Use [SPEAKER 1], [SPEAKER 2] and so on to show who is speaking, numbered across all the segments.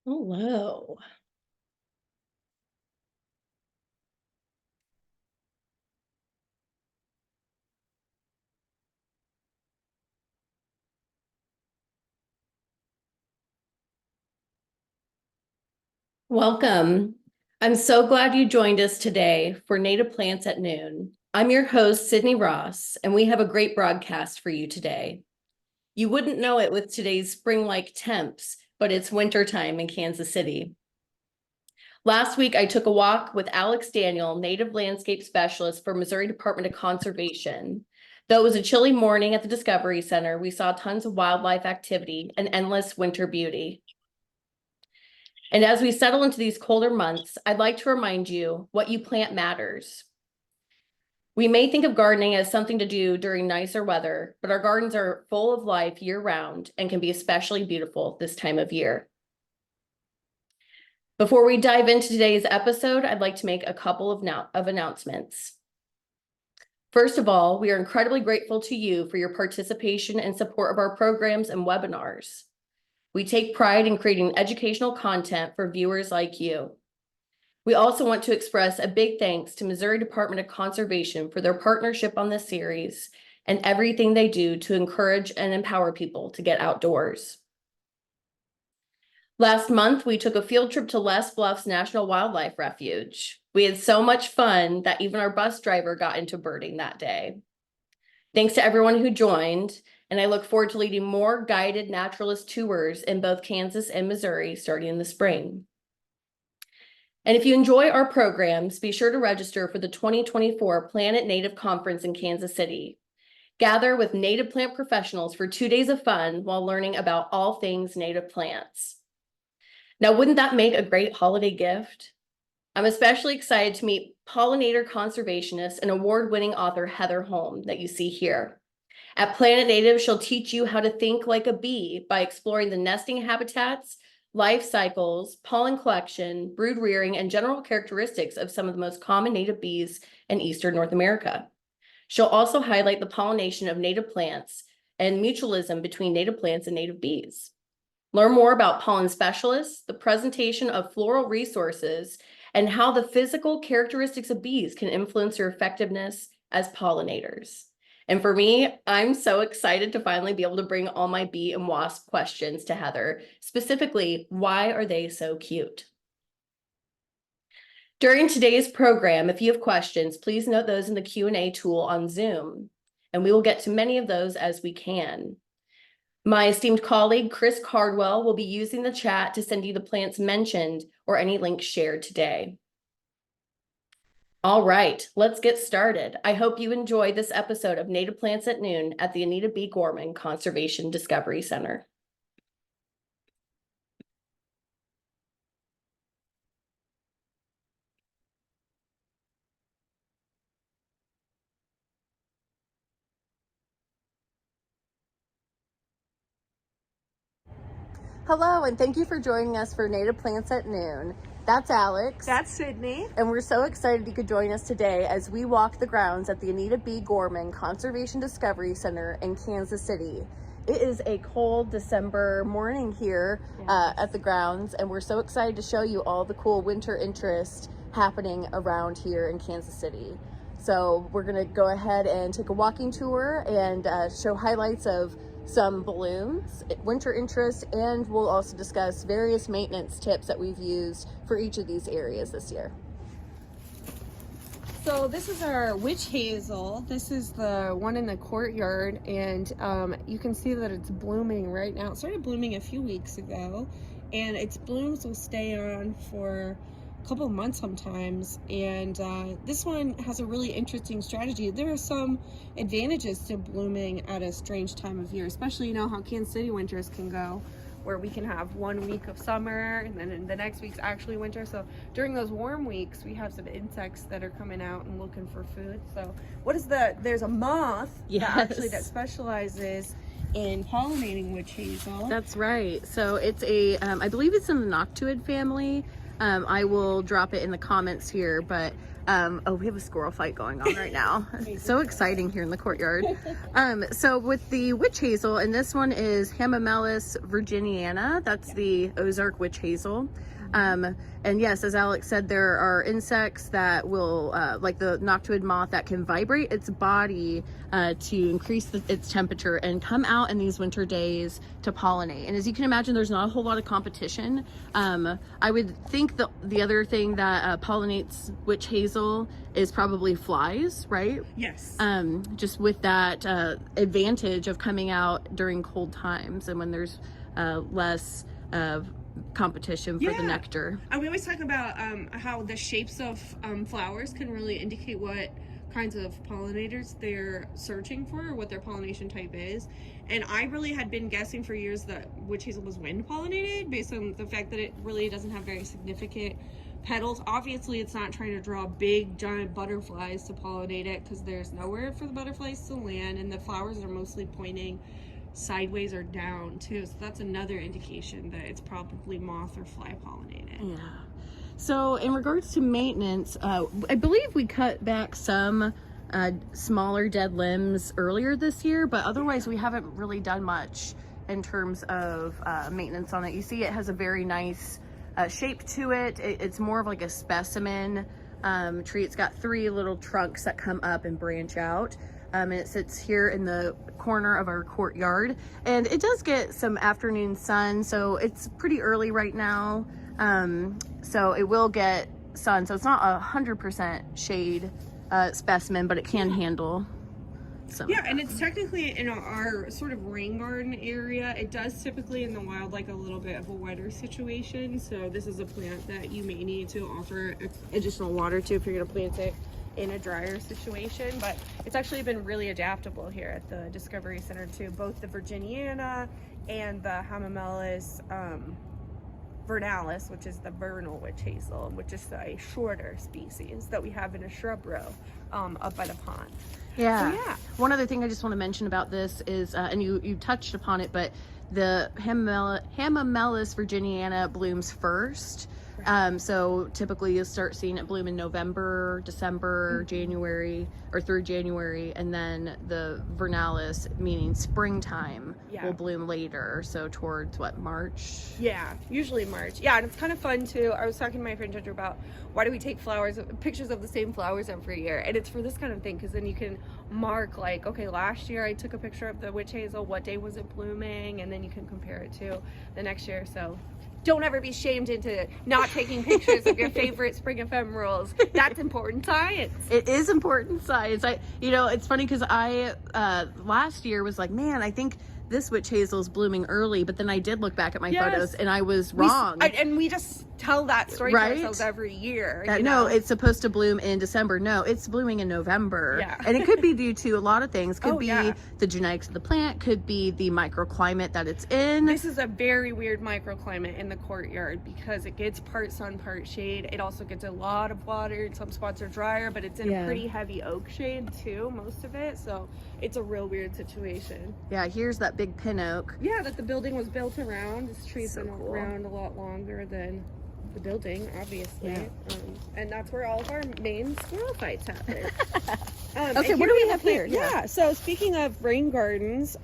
[SPEAKER 1] Hello. Welcome. I'm so glad you joined us today for Native Plants at Noon. I'm your host, Cydney Ross, and we have a great broadcast for you today. You wouldn't know it with today's spring-like temps, but it's wintertime in Kansas City. Last week, I took a walk with Alix Daniel, Native Landscape Specialist for Missouri Department of Conservation. Though it was a chilly morning at the Discovery Center, we saw tons of wildlife activity and endless winter beauty. And as we settle into these colder months, I'd like to remind you what you plant matters. We may think of gardening as something to do during nicer weather, but our gardens are full of life year-round and can be especially beautiful this time of year. Before we dive into today's episode, I'd like to make a couple of announcements. First of all, we are incredibly grateful to you for your participation and support of our programs and webinars. We take pride in creating educational content for viewers like you. We also want to express a big thanks to Missouri Department of Conservation for their partnership on this series and everything they do to encourage and empower people to get outdoors. Last month, we took a field trip to Les Bluffs National Wildlife Refuge. We had so much fun that even our bus driver got into birding that day. Thanks to everyone who joined, and I look forward to leading more guided naturalist tours in both Kansas and Missouri starting in the spring. And if you enjoy our programs, be sure to register for the 2024 Planet Native Conference in Kansas City. Gather with native plant professionals for 2 days of fun while learning about all things native plants. Now, wouldn't that make a great holiday gift? I'm especially excited to meet pollinator conservationist and award-winning author Heather Holm that you see here. At Planet Native, she'll teach you how to think like a bee by exploring the nesting habitats, life cycles, pollen collection, brood rearing, and general characteristics of some of the most common native bees in Eastern North America. She'll also highlight the pollination of native plants and mutualism between native plants and native bees. Learn more about pollen specialists, the presentation of floral resources, and how the physical characteristics of bees can influence your effectiveness as pollinators. And for me, I'm so excited to finally be able to bring all my bee and wasp questions to Heather. Specifically, why are they so cute? During today's program, if you have questions, please note those in the Q&A tool on Zoom, and we will get to many of those as we can. My esteemed colleague, Chris Cardwell, will be using the chat to send you the plants mentioned or any links shared today. All right, let's get started. I hope you enjoyed this episode of Native Plants at Noon at the Anita B. Gorman Conservation Discovery Center. Hello, and thank you for joining us for Native Plants at Noon. That's Alix.
[SPEAKER 2] That's Cydney.
[SPEAKER 1] And we're so excited you could join us today as we walk the grounds at the Anita B. Gorman Conservation Discovery Center in Kansas City. It is a cold December morning here at the grounds, and we're so excited to show you all the cool winter interest happening around here in Kansas City. So we're going to go ahead and take a walking tour and show highlights of some blooms, winter interest, and we'll also discuss various maintenance tips that we've used for each of these areas this year.
[SPEAKER 2] So this is our witch hazel. This is the one in the courtyard, and you can see that it's blooming right now. It started blooming a few weeks ago, and its blooms will stay on for a couple of months sometimes. And this one has a really interesting strategy. There are some advantages to blooming at a strange time of year, especially you know how Kansas City winters can go, where we can have 1 week of summer and then in the next week's actually winter. So during those warm weeks, we have some insects that are coming out and looking for food. So there's a moth that specializes in pollinating witch hazel.
[SPEAKER 1] That's right. So it's I believe it's in the noctuid family. I will drop it in the comments here, but oh, we have a squirrel fight going on right now. It's so exciting here in the courtyard. So with the witch hazel, and this one is Hamamelis virginiana, that's the Ozark witch hazel. And yes, as Alex said, there are insects that will, like the noctuid moth, that can vibrate its body to increase its temperature and come out in these winter days to pollinate. And as you can imagine, there's not a whole lot of competition. I would think the other thing that pollinates witch hazel is probably flies, right?
[SPEAKER 2] Yes.
[SPEAKER 1] Just with that advantage of coming out during cold times and when there's less competition for the nectar.
[SPEAKER 2] And we always talk about how the shapes of flowers can really indicate what kinds of pollinators they're searching for, or what their pollination type is. And I really had been guessing for years that witch hazel was wind pollinated, based on the fact that it really doesn't have very significant petals. Obviously, it's not trying to draw big giant butterflies to pollinate it, because there's nowhere for the butterflies to land, and the flowers are mostly pointing sideways or down too, so that's another indication that it's probably moth or fly pollinated.
[SPEAKER 1] Yeah. So in regards to maintenance, I believe we cut back some smaller dead limbs earlier this year, but otherwise we haven't really done much in terms of maintenance on it. You see it has a very nice shape to it. It's more of like a specimen tree. It's got 3 little trunks that come up and branch out. And it sits here in the corner of our courtyard, and it does get some afternoon sun, so it's pretty early right now, so it will get sun, so it's not 100% shade specimen, but it can handle some.
[SPEAKER 2] Yeah, and it's technically in our sort of rain garden area. It does typically in the wild like a little bit of a wetter situation, so this is a plant that you may need to offer additional water to if you're going to plant it in a drier situation. But it's actually been really adaptable here at the Discovery Center too, both the Virginiana and the Hamamelis vernalis, which is the vernal witch hazel, which is a shorter species that we have in a shrub row up by the pond.
[SPEAKER 1] Yeah.
[SPEAKER 2] So, yeah.
[SPEAKER 1] One other thing I just want to mention about this is, and you touched upon it, but the Hamamelis virginiana blooms first. So typically you'll start seeing it bloom in November, December, January, or through January, and then the vernalis, meaning springtime, will bloom later, so towards what, March?
[SPEAKER 2] Yeah, usually March. Yeah, and it's kind of fun too. I was talking to my friend Ginger about why do we take pictures of the same flowers every year, and it's for this kind of thing, because then you can mark like, okay, last year I took a picture of the witch hazel, what day was it blooming, and then you can compare it to the next year. So don't ever be shamed into not taking pictures of your favorite spring ephemerals. That's important science.
[SPEAKER 1] It is important science. It's funny because I last year was like, man, I think this witch hazel is blooming early, but then I did look back at my photos and I was wrong.
[SPEAKER 2] And we just tell that story to ourselves every year.
[SPEAKER 1] No, it's supposed to bloom in December. No, it's blooming in November. Yeah. And it could be due to a lot of things. Could be the genetics of the plant, could be the microclimate that it's in.
[SPEAKER 2] This is a very weird microclimate in the courtyard because it gets part sun, part shade. It also gets a lot of water. Some spots are drier, but it's in a pretty heavy oak shade too, most of it. So it's a real weird situation.
[SPEAKER 1] Yeah, here's that big pin oak.
[SPEAKER 2] Yeah, that the building was built around. This tree's been around a lot longer than the building, obviously. And that's where all of our main squirrel fights happen.
[SPEAKER 1] Okay, what do we have here?
[SPEAKER 2] Yeah, so speaking of rain gardens,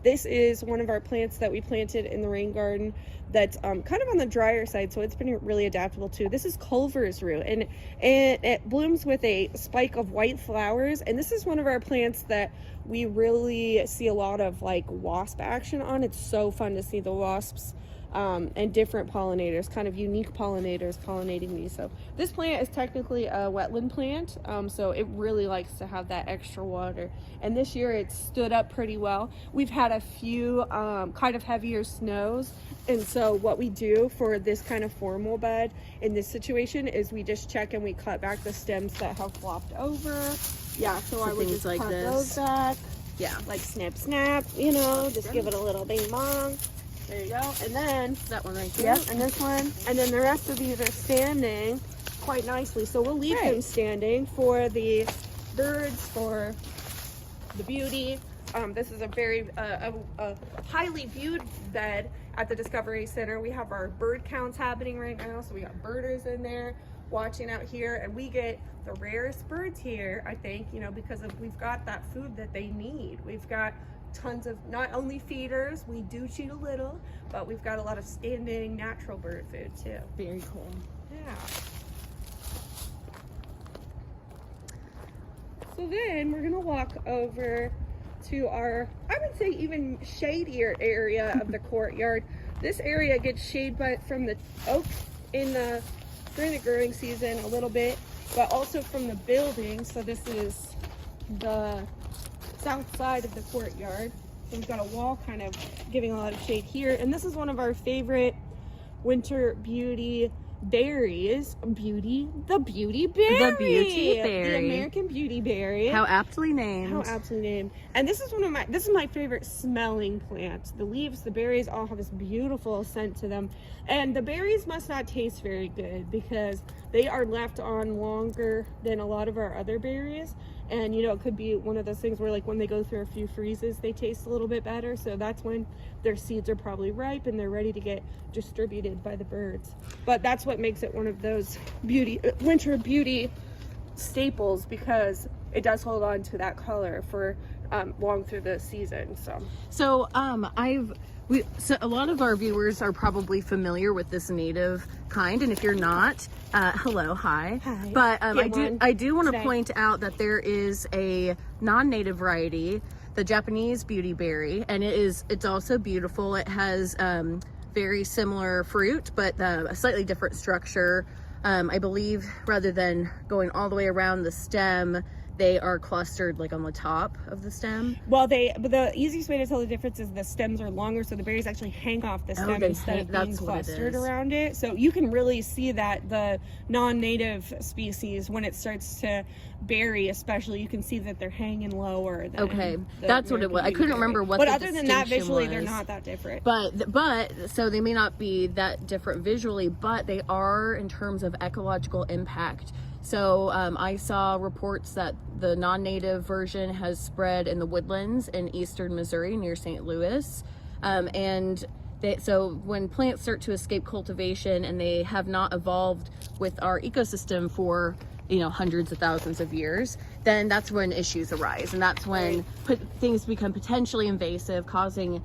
[SPEAKER 2] this is one of our plants that we planted in the rain garden that's kind of on the drier side, so it's been really adaptable too. This is Culver's root, and it blooms with a spike of white flowers, and this is one of our plants that we really see a lot of like wasp action on. It's so fun to see the wasps and different pollinators, kind of unique pollinators pollinating these. So this plant is technically a wetland plant, so it really likes to have that extra water, and this year it stood up pretty well. We've had a few kind of heavier snows, and so what we do for this kind of formal bed in this situation is we just check and we cut back the stems that have flopped over. So I would just
[SPEAKER 1] like
[SPEAKER 2] cut
[SPEAKER 1] this.
[SPEAKER 2] those back, like snip snap, just give it a little bing bong. There you go. And then
[SPEAKER 1] that one right there.
[SPEAKER 2] Yep, and this one. And then the rest of these are standing quite nicely. So we'll leave them standing for the birds, for the beauty. This is a very highly viewed bed at the Discovery Center. We have our bird counts happening right now, so we got birders in there watching out here, and we get the rarest birds here, I think, you know, because we've got that food that they need. We've got tons of not only feeders, we do cheat a little, but we've got a lot of standing natural bird food too.
[SPEAKER 1] Very cool.
[SPEAKER 2] Yeah. So then we're gonna walk over to our, I would say, even shadier area of the courtyard. This area gets shade from the oak during the growing season a little bit, but also from the building. So this is the south side of the courtyard. So we've got a wall kind of giving a lot of shade here. And this is one of our favorite winter beauty berries. The beauty berry.
[SPEAKER 1] The beauty berry.
[SPEAKER 2] The American beauty berry.
[SPEAKER 1] How aptly named.
[SPEAKER 2] How aptly named. And this is my favorite smelling plant. The leaves, the berries all have this beautiful scent to them. And the berries must not taste very good because they are left on longer than a lot of our other berries. And you know, it could be one of those things where like when they go through a few freezes, they taste a little bit better. So that's when their seeds are probably ripe and they're ready to get distributed by the birds. But that's what makes it one of those winter beauty staples, because it does hold on to that color for long through the season. So
[SPEAKER 1] So a lot of our viewers are probably familiar with this native kind, and if you're not, hello, hi.
[SPEAKER 2] Hi.
[SPEAKER 1] But I do want to
[SPEAKER 2] Today.
[SPEAKER 1] point out that there is a non-native variety, the Japanese beauty berry, and it's also beautiful. It has very similar fruit, but a slightly different structure. I believe rather than going all the way around the stem, they are clustered like on the top of the stem.
[SPEAKER 2] Well, but the easiest way to tell the difference is the stems are longer, so the berries actually hang off the stem instead of being clustered around it. So you can really see that the non-native species, when it starts to berry, especially, you can see that they're hanging lower. Than
[SPEAKER 1] That's what it was. I couldn't remember what.
[SPEAKER 2] But
[SPEAKER 1] the
[SPEAKER 2] other than that, visually,
[SPEAKER 1] was.
[SPEAKER 2] they're not that different.
[SPEAKER 1] But so they may not be that different visually, but they are in terms of ecological impact. So I saw reports that the non-native version has spread in the woodlands in eastern Missouri near St. Louis. So when plants start to escape cultivation and they have not evolved with our ecosystem for hundreds of thousands of years, then that's when issues arise. And that's when things become potentially invasive, causing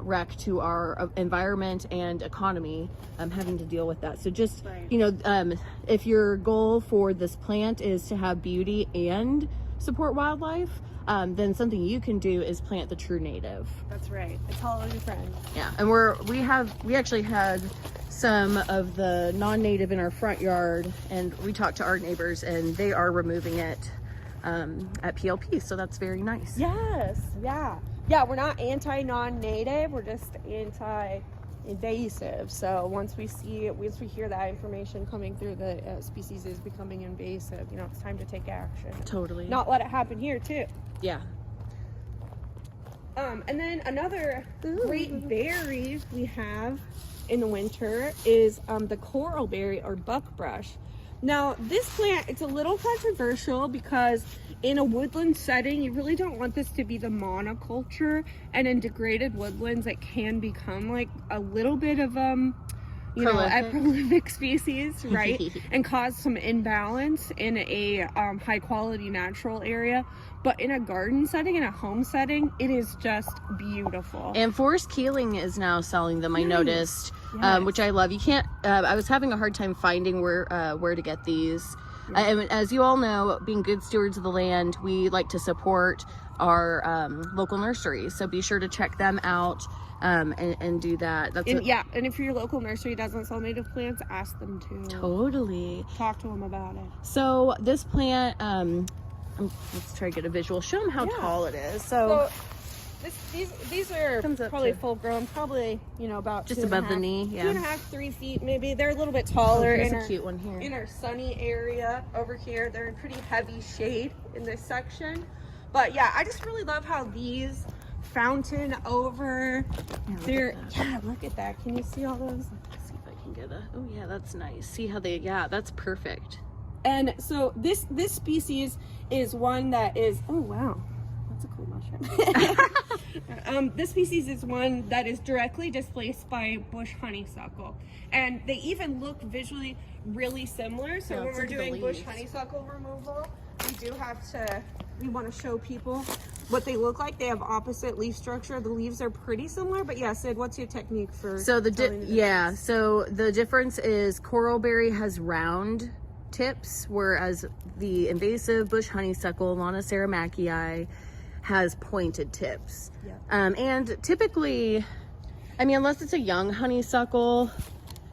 [SPEAKER 1] wreck to our environment and economy, having to deal with that. So just, if your goal for this plant is to have beauty and support wildlife, then something you can do is plant the true native.
[SPEAKER 2] That's right. It's all your friend.
[SPEAKER 1] Yeah, and we actually had some of the non-native in our front yard, and we talked to our neighbors, and they are removing it at PLP, so that's very nice.
[SPEAKER 2] Yes, yeah, we're not anti-non-native, we're just anti-invasive. So once we hear that information coming through, the species is becoming invasive, it's time to take action.
[SPEAKER 1] Totally.
[SPEAKER 2] Not let it happen here too.
[SPEAKER 1] Yeah.
[SPEAKER 2] And then another great berry we have in the winter is the coral berry or buckbrush. Now this plant, it's a little controversial because in a woodland setting, you really don't want this to be the monoculture, and in degraded woodlands it can become like a little bit of a prolific species, right? And cause some imbalance in a high quality natural area. But in a garden setting, in a home setting, it is just beautiful.
[SPEAKER 1] And Forest Keeling is now selling them, I noticed,
[SPEAKER 2] Yes.
[SPEAKER 1] which I love. You can't, I was having a hard time finding where to get these. And as you all know, being good stewards of the land, we like to support our local nurseries. So be sure to check them out and do that.
[SPEAKER 2] And if your local nursery doesn't sell native plants, ask them to.
[SPEAKER 1] Totally.
[SPEAKER 2] Talk to them about it.
[SPEAKER 1] So this plant, let's try to get a visual. Show them how tall it is. So
[SPEAKER 2] these are probably full grown, probably about
[SPEAKER 1] just above the knee.
[SPEAKER 2] 2.5, 3 feet maybe. They're a little bit taller.
[SPEAKER 1] Here's a cute one here.
[SPEAKER 2] In our sunny area over here, they're in pretty heavy shade in this section. But yeah, I just really love how these fountain over. Look at that. Can you see all those?
[SPEAKER 1] Let's see if I can get oh yeah, that's nice. See how that's perfect.
[SPEAKER 2] And so this species is one that is, oh wow, that's a cool mushroom. This species is one that is directly displaced by bush honeysuckle, and they even look visually really similar. So
[SPEAKER 1] Yeah,
[SPEAKER 2] when
[SPEAKER 1] it's
[SPEAKER 2] we're
[SPEAKER 1] like the
[SPEAKER 2] doing bush
[SPEAKER 1] leaves.
[SPEAKER 2] honeysuckle removal, we want to show people what they look like. They have opposite leaf structure. The leaves are pretty similar, but yeah, Sid, what's your technique for
[SPEAKER 1] So
[SPEAKER 2] telling
[SPEAKER 1] so the difference is coralberry has round tips, whereas the invasive bush honeysuckle, Lana ceramachii, has pointed tips.
[SPEAKER 2] Yeah.
[SPEAKER 1] And typically, I mean, unless it's a young honeysuckle,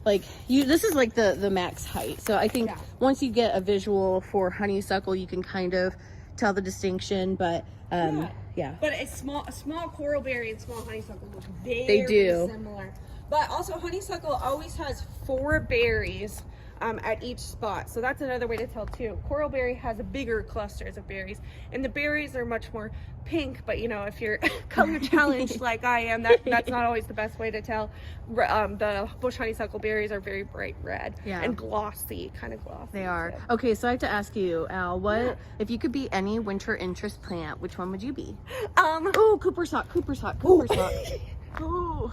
[SPEAKER 1] like this is like the max height. So I think once you get a visual for honeysuckle, you can kind of tell the distinction. But yeah.
[SPEAKER 2] But a small coralberry and small honeysuckle look very
[SPEAKER 1] They do.
[SPEAKER 2] similar. But also honeysuckle always has 4 berries at each spot. So that's another way to tell too. Coralberry has bigger clusters of berries, and the berries are much more pink, but you know, if you're color challenged like I am, that's not always the best way to tell. The bush honeysuckle berries are very bright red and glossy, kind of glossy.
[SPEAKER 1] They are.
[SPEAKER 2] So.
[SPEAKER 1] Okay, so I have to ask you, Al, if you could be any winter interest plant, which one would you be? Oh, Cooper's hawk. Oh,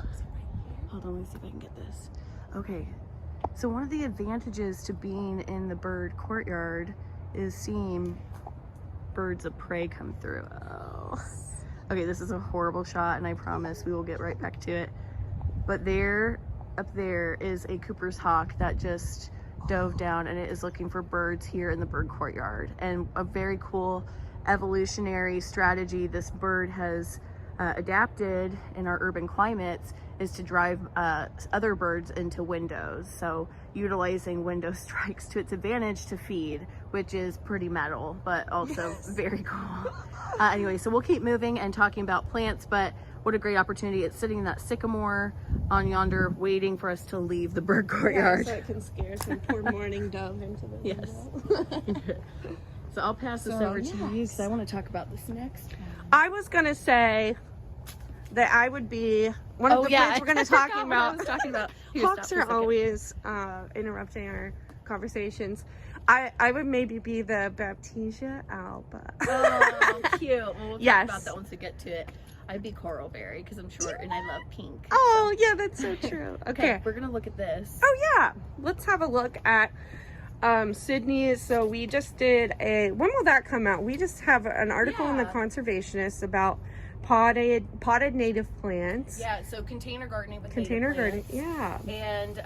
[SPEAKER 1] hold on, let me see if I can get this. Okay, so one of the advantages to being in the bird courtyard is seeing birds of prey come through. Oh. Okay, this is a horrible shot, and I promise we will get right back to it. But up there is a Cooper's hawk that just dove down, and it is looking for birds here in the bird courtyard. And a very cool evolutionary strategy this bird has adapted in our urban climates is to drive other birds into windows. So utilizing window strikes to its advantage to feed, which is pretty metal, but also very cool. Anyway, so we'll keep moving and talking about plants, but what a great opportunity. It's sitting in that sycamore on yonder, waiting for us to leave the bird courtyard.
[SPEAKER 2] So it can scare some poor mourning dove into the window.
[SPEAKER 1] So I'll pass this over to you because I want to talk about this next one.
[SPEAKER 2] I was going to say that I would be one of the plants we're going to talk about. Hawks are always interrupting our conversations. I would maybe be the Baptisia alba.
[SPEAKER 1] Oh, cute. Well, we'll talk about that once we get to it. I'd be coralberry because I'm short and I love pink.
[SPEAKER 2] Oh, yeah, that's so true. Okay,
[SPEAKER 1] we're going to look at this.
[SPEAKER 2] Oh, yeah. Let's have a look at Cydney. So we just did when will that come out? We just have an article in the Conservationist about potted native plants.
[SPEAKER 1] Yeah, so container gardening with
[SPEAKER 2] container
[SPEAKER 1] native
[SPEAKER 2] gardening.
[SPEAKER 1] plants.
[SPEAKER 2] Yeah.
[SPEAKER 1] And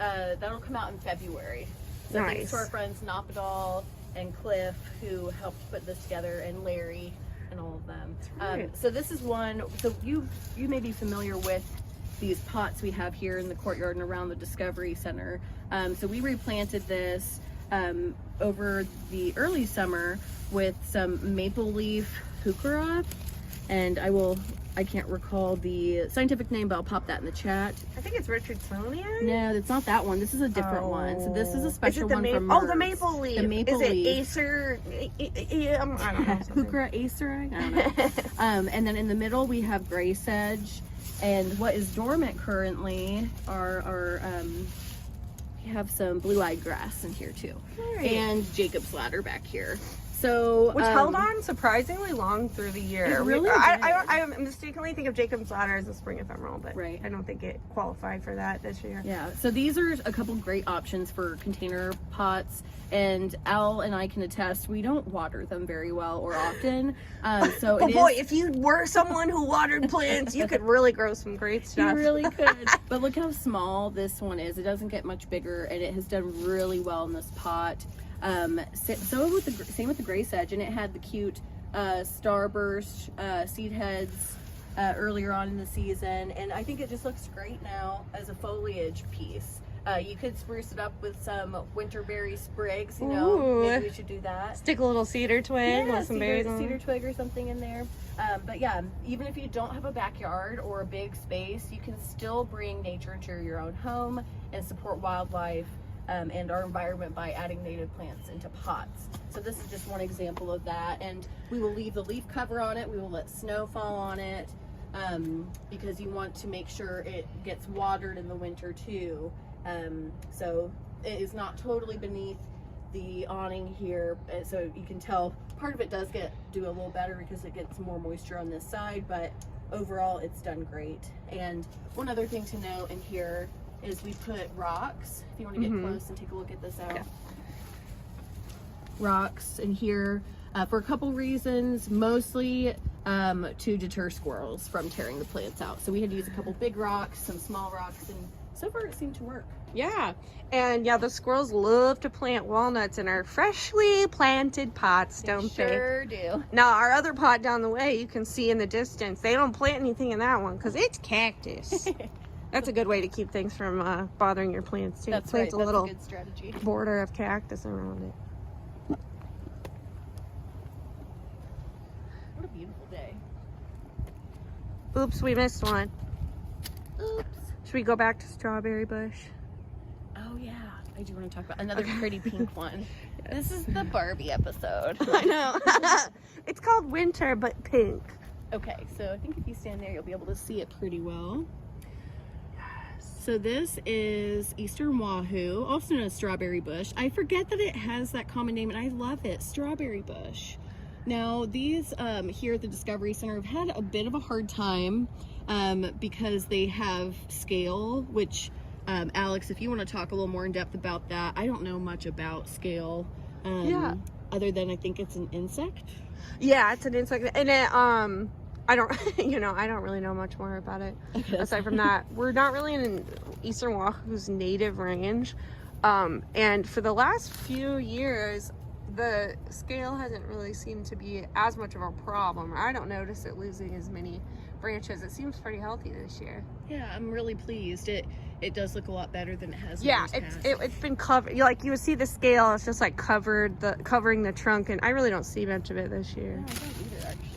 [SPEAKER 1] that'll come out in February. So
[SPEAKER 2] nice.
[SPEAKER 1] Thanks to our friends Napadal and Cliff who helped put this together, and Larry and all of them.
[SPEAKER 2] Right.
[SPEAKER 1] So this is one. So you may be familiar with these pots we have here in the courtyard and around the Discovery Center. So we replanted this over the early summer with some maple leaf heuchera, and I can't recall the scientific name, but I'll pop that in the chat.
[SPEAKER 2] I think it's Richardsonian.
[SPEAKER 1] No, that's not that one. This is a different one. So this is a special one from
[SPEAKER 2] Oh, the maple leaf.
[SPEAKER 1] The maple leaf.
[SPEAKER 2] Is it Acer? I don't know.
[SPEAKER 1] Heuchera Acer? I don't know. And then in the middle we have gray sedge, and what is dormant currently are we have some blue-eyed grass in here too, and Jacob's ladder back here. So
[SPEAKER 2] which held on surprisingly long through the year.
[SPEAKER 1] It really
[SPEAKER 2] I mistakenly think of Jacob's ladder as a spring ephemeral, but I don't think it qualified for that this year.
[SPEAKER 1] Yeah, so these are a couple great options for container pots, and Al and I can attest we don't water them very well or often. So
[SPEAKER 2] if you were someone who watered plants, you could really grow some great stuff.
[SPEAKER 1] You really could. But look how small this one is. It doesn't get much bigger, and it has done really well in this pot. Same with the gray sedge, and it had the cute starburst seed heads earlier on in the season, and I think it just looks great now as a foliage piece. You could spruce it up with some winterberry sprigs, you know. Maybe we should do that.
[SPEAKER 2] Stick a little cedar twig with some berries on.
[SPEAKER 1] Cedar twig or something in there. But yeah, even if you don't have a backyard or a big space, you can still bring nature into your own home and support wildlife and our environment by adding native plants into pots. So this is just one example of that, and we will leave the leaf cover on it. We will let snow fall on it because you want to make sure it gets watered in the winter too. So it is not totally beneath the awning here, so you can tell part of it does do a little better because it gets more moisture on this side, but overall it's done great. And one other thing to note in here is we put rocks. If you want to get close and take a look at this out.
[SPEAKER 2] Yeah.
[SPEAKER 1] Rocks in here for a couple reasons, mostly to deter squirrels from tearing the plants out. So we had to use a couple big rocks, some small rocks, and so far it seemed to work.
[SPEAKER 2] Yeah, and yeah, the squirrels love to plant walnuts in our freshly planted pots, don't they?
[SPEAKER 1] Sure do.
[SPEAKER 2] Now, our other pot down the way, you can see in the distance, they don't plant anything in that one because it's cactus. That's a good way to keep things from bothering your plants, too.
[SPEAKER 1] That's
[SPEAKER 2] Plant
[SPEAKER 1] right.
[SPEAKER 2] a little
[SPEAKER 1] That's a good strategy.
[SPEAKER 2] border of cactus around it.
[SPEAKER 1] What a beautiful day.
[SPEAKER 2] Oops, we missed one.
[SPEAKER 1] Oops.
[SPEAKER 2] Should we go back to strawberry bush?
[SPEAKER 1] Oh yeah, I do want to talk about another pretty pink one. This is the Barbie episode.
[SPEAKER 2] I know. It's called winter, but pink.
[SPEAKER 1] Okay, so I think if you stand there, you'll be able to see it pretty well. So this is Eastern Wahoo, also known as strawberry bush. I forget that it has that common name, and I love it, strawberry bush. Now, these here at the Discovery Center have had a bit of a hard time because they have scale, which, Alex, if you want to talk a little more in depth about that, I don't know much about scale, other than I think it's an insect.
[SPEAKER 2] Yeah, it's an insect, and it, I don't, I don't really know much more about it.
[SPEAKER 1] Okay.
[SPEAKER 2] Aside from that, we're not really in Eastern Wahoo's native range, and for the last few years, the scale hasn't really seemed to be as much of a problem. I don't notice it losing as many branches. It seems pretty healthy this year.
[SPEAKER 1] Yeah, I'm really pleased. It does look a lot better than it has. In
[SPEAKER 2] Yeah,
[SPEAKER 1] years past.
[SPEAKER 2] it's been covered. Like you would see the scale, it's just like covering the trunk, and I really don't see much of it this year.
[SPEAKER 1] No, I don't either, actually.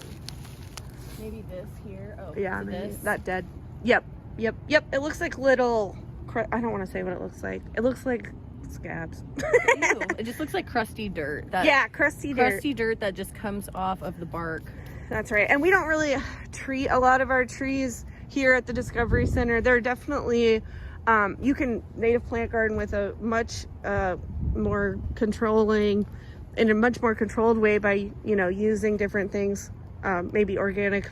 [SPEAKER 1] Maybe this here. Oh,
[SPEAKER 2] Yeah,
[SPEAKER 1] is it
[SPEAKER 2] maybe
[SPEAKER 1] this?
[SPEAKER 2] that dead. Yep. It looks like little. I don't want to say what it looks like. It looks like scabs.
[SPEAKER 1] Ew, it just looks like crusty dirt.
[SPEAKER 2] Yeah, crusty dirt.
[SPEAKER 1] Crusty dirt that just comes off of the bark.
[SPEAKER 2] That's right. And we don't really treat a lot of our trees here at the Discovery Center. They're definitely, you can native plant garden with a much more controlling, in a much more controlled way by, using different things, maybe organic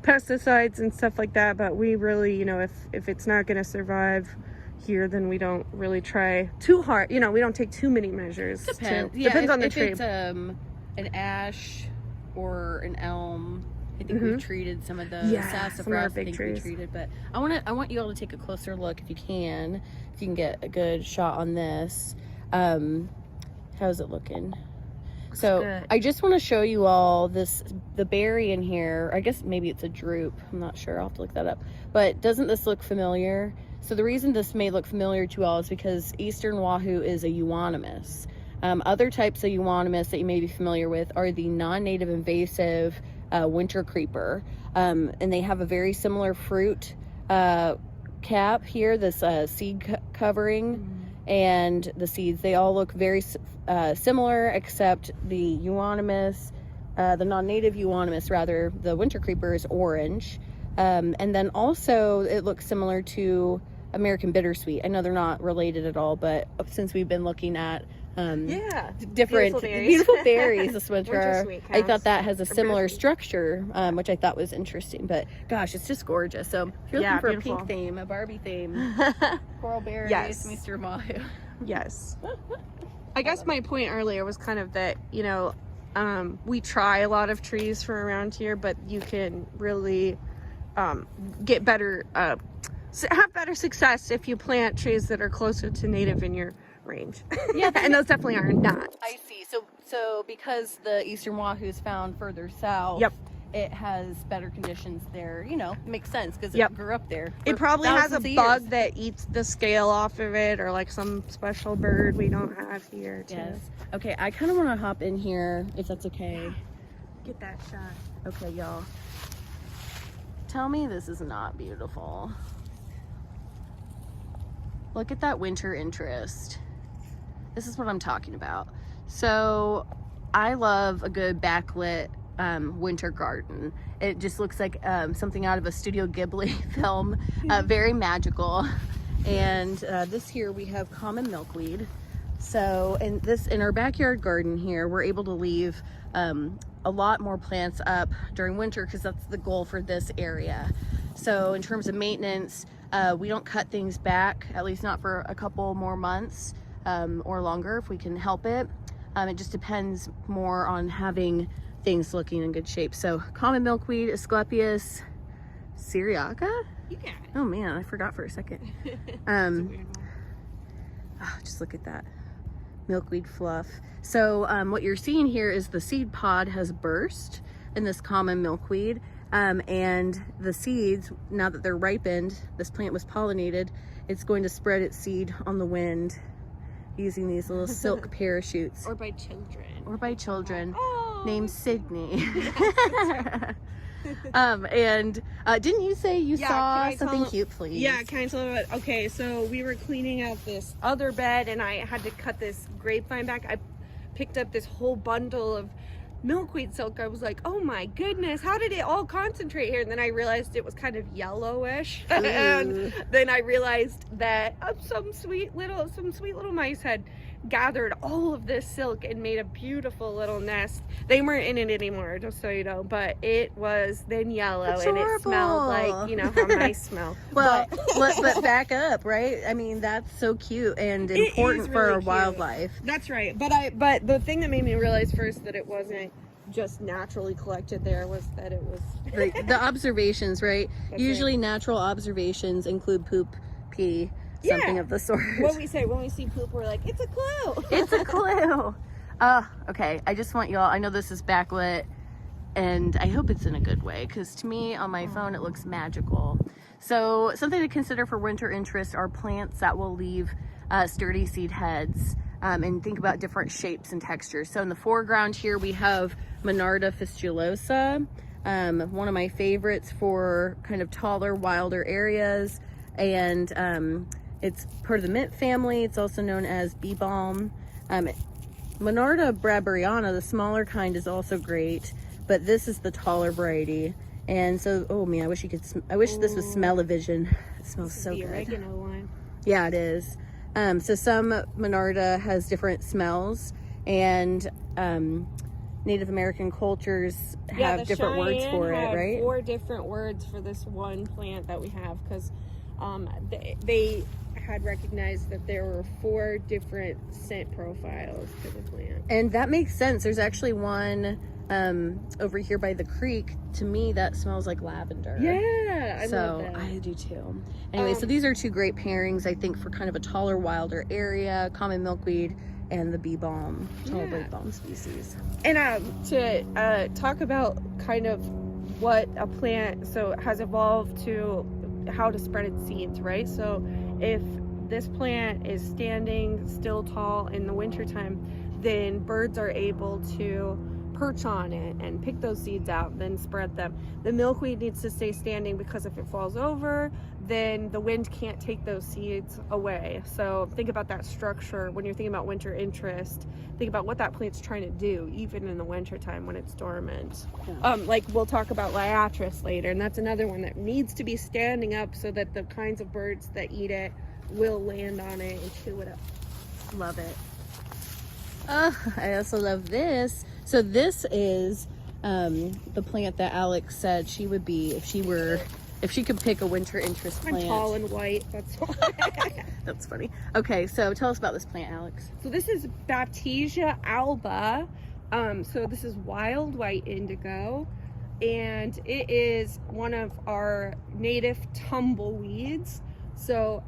[SPEAKER 2] pesticides and stuff like that. But we really, if it's not going to survive here, then we don't really try too hard. We don't take too many measures.
[SPEAKER 1] Depends.
[SPEAKER 2] Depends on the
[SPEAKER 1] if
[SPEAKER 2] tree.
[SPEAKER 1] It's an ash or an elm. I think we've treated some of those. Sassafras, I think we treated. But I want you all to take a closer look if you can get a good shot on this. How's it looking? So
[SPEAKER 2] good.
[SPEAKER 1] I just want to show you all the berry in here. I guess maybe it's a drupe. I'm not sure. I'll have to look that up. But doesn't this look familiar? So the reason this may look familiar to you all is because Eastern Wahoo is a euonymus. Other types of euonymus that you may be familiar with are the non-native invasive winter creeper. And they have a very similar fruit cap here, this seed covering, and the seeds. They all look very similar, except the euonymus, the non-native euonymus, rather, the winter creeper is orange. And then also it looks similar to American bittersweet. I know they're not related at all, but since we've been looking at different beautiful berries this winter, I thought that has a similar structure, which I thought was interesting. But gosh, it's just gorgeous. So if you're looking for a pink theme, a Barbie theme, coral berries, Mr. Wahoo.
[SPEAKER 2] Yes. I guess my point earlier was kind of that, we try a lot of trees from around here, but you can really get better, have better success if you plant trees that are closer to native in your range. Yeah, and those definitely are not.
[SPEAKER 1] I see. So because the Eastern Wahoo is found further south, it has better conditions there. Makes sense because it grew up there.
[SPEAKER 2] It probably has a bug that eats the scale off of it, or like some special bird we don't have here too.
[SPEAKER 1] Yes. Okay, I kind of want to hop in here if that's okay.
[SPEAKER 2] Get that shot.
[SPEAKER 1] Okay, y'all. Tell me this is not beautiful. Look at that winter interest. This is what I'm talking about. So I love a good backlit winter garden. It just looks like something out of a Studio Ghibli film, very magical. And this here we have common milkweed. So in our backyard garden here, we're able to leave a a lot more plants up during winter because that's the goal for this area. So in terms of maintenance, we don't cut things back, at least not for a couple more months or longer if we can help it. It just depends more on having things looking in good shape. So common milkweed, Asclepias syriaca.
[SPEAKER 2] Yeah.
[SPEAKER 1] Oh man, I forgot for a second.
[SPEAKER 2] It's a weird one.
[SPEAKER 1] Just look at that milkweed fluff. So what you're seeing here is the seed pod has burst in this common milkweed, and the seeds, now that they're ripened, this plant was pollinated, it's going to spread its seed on the wind using these little silk parachutes.
[SPEAKER 2] Or by children.
[SPEAKER 1] Or by children named
[SPEAKER 2] Oh.
[SPEAKER 1] Cydney. And didn't you say you
[SPEAKER 2] Yeah,
[SPEAKER 1] saw
[SPEAKER 2] can I
[SPEAKER 1] something
[SPEAKER 2] tell-
[SPEAKER 1] cute, please?
[SPEAKER 2] Yeah, can I tell you what? Okay, so we were cleaning out this other bed and I had to cut this grapevine back. I picked up this whole bundle of milkweed silk. I was like, oh my goodness, how did it all concentrate here? And then I realized it was kind of yellowish. And then I realized that some sweet little mice had gathered all of this silk and made a beautiful little nest. They weren't in it anymore, just so you know, but it was then yellow.
[SPEAKER 1] That's
[SPEAKER 2] and it smelled
[SPEAKER 1] horrible.
[SPEAKER 2] like, you know, how mice smell.
[SPEAKER 1] Well,
[SPEAKER 2] But-
[SPEAKER 1] but back up, right? I mean, that's so cute and
[SPEAKER 2] It is
[SPEAKER 1] important for
[SPEAKER 2] really
[SPEAKER 1] our
[SPEAKER 2] cute.
[SPEAKER 1] wildlife.
[SPEAKER 2] That's right. But the thing that made me realize first that it wasn't just naturally collected there was that it was
[SPEAKER 1] The observations, right?
[SPEAKER 2] That's
[SPEAKER 1] Usually natural observations include poop, pee, something
[SPEAKER 2] Yeah.
[SPEAKER 1] of the sort.
[SPEAKER 2] what we say when we see poop, we're like, it's a clue.
[SPEAKER 1] It's a clue. Okay, I just want y'all, I know this is backlit and I hope it's in a good way because to me on my phone it looks magical. So something to consider for winter interest are plants that will leave sturdy seed heads, and think about different shapes and textures. So in the foreground here we have Monarda fistulosa, one of my favorites for kind of taller, wilder areas, and it's part of the mint family. It's also known as bee balm. Monarda braberiana, the smaller kind, is also great, but this is the taller variety. And so, oh man, I wish you could. I wish this was smell-o-vision. It smells so
[SPEAKER 2] the
[SPEAKER 1] good.
[SPEAKER 2] oregano one.
[SPEAKER 1] Yeah, it is. So some Monarda has different smells, and Native American cultures have
[SPEAKER 2] the
[SPEAKER 1] different words
[SPEAKER 2] Cheyenne
[SPEAKER 1] for it,
[SPEAKER 2] had
[SPEAKER 1] right?
[SPEAKER 2] 4 different words for this one plant that we have because they had recognized that there were 4 different scent profiles to the plant.
[SPEAKER 1] And that makes sense. There's actually one over here by the creek. To me, that smells like lavender.
[SPEAKER 2] Yeah, I
[SPEAKER 1] So
[SPEAKER 2] love that.
[SPEAKER 1] I do too. Anyway, so these are 2 great pairings, I think, for kind of a taller, wilder area: common milkweed and the bee balm, tall
[SPEAKER 2] Yeah.
[SPEAKER 1] bee balm species.
[SPEAKER 2] And to talk about kind of what a plant has evolved to how to spread its seeds, right? So if this plant is standing still tall in the wintertime, then birds are able to perch on it and pick those seeds out, then spread them. The milkweed needs to stay standing because if it falls over, then the wind can't take those seeds away. So think about that structure when you're thinking about winter interest. Think about what that plant's trying to do, even in the wintertime when it's dormant.
[SPEAKER 1] Yeah.
[SPEAKER 2] Like we'll talk about liatris later, and that's another one that needs to be standing up so that the kinds of birds that eat it will land on it and chew it up.
[SPEAKER 1] Love it. I also love this. So this is the plant that Alix said she would be if she could pick a winter interest
[SPEAKER 2] I'm
[SPEAKER 1] plant.
[SPEAKER 2] tall and white, that's why.
[SPEAKER 1] That's funny. Okay, so tell us about this plant, Alix.
[SPEAKER 2] So this is Baptisia alba. So this is wild white indigo, and it is one of our native tumbleweeds. So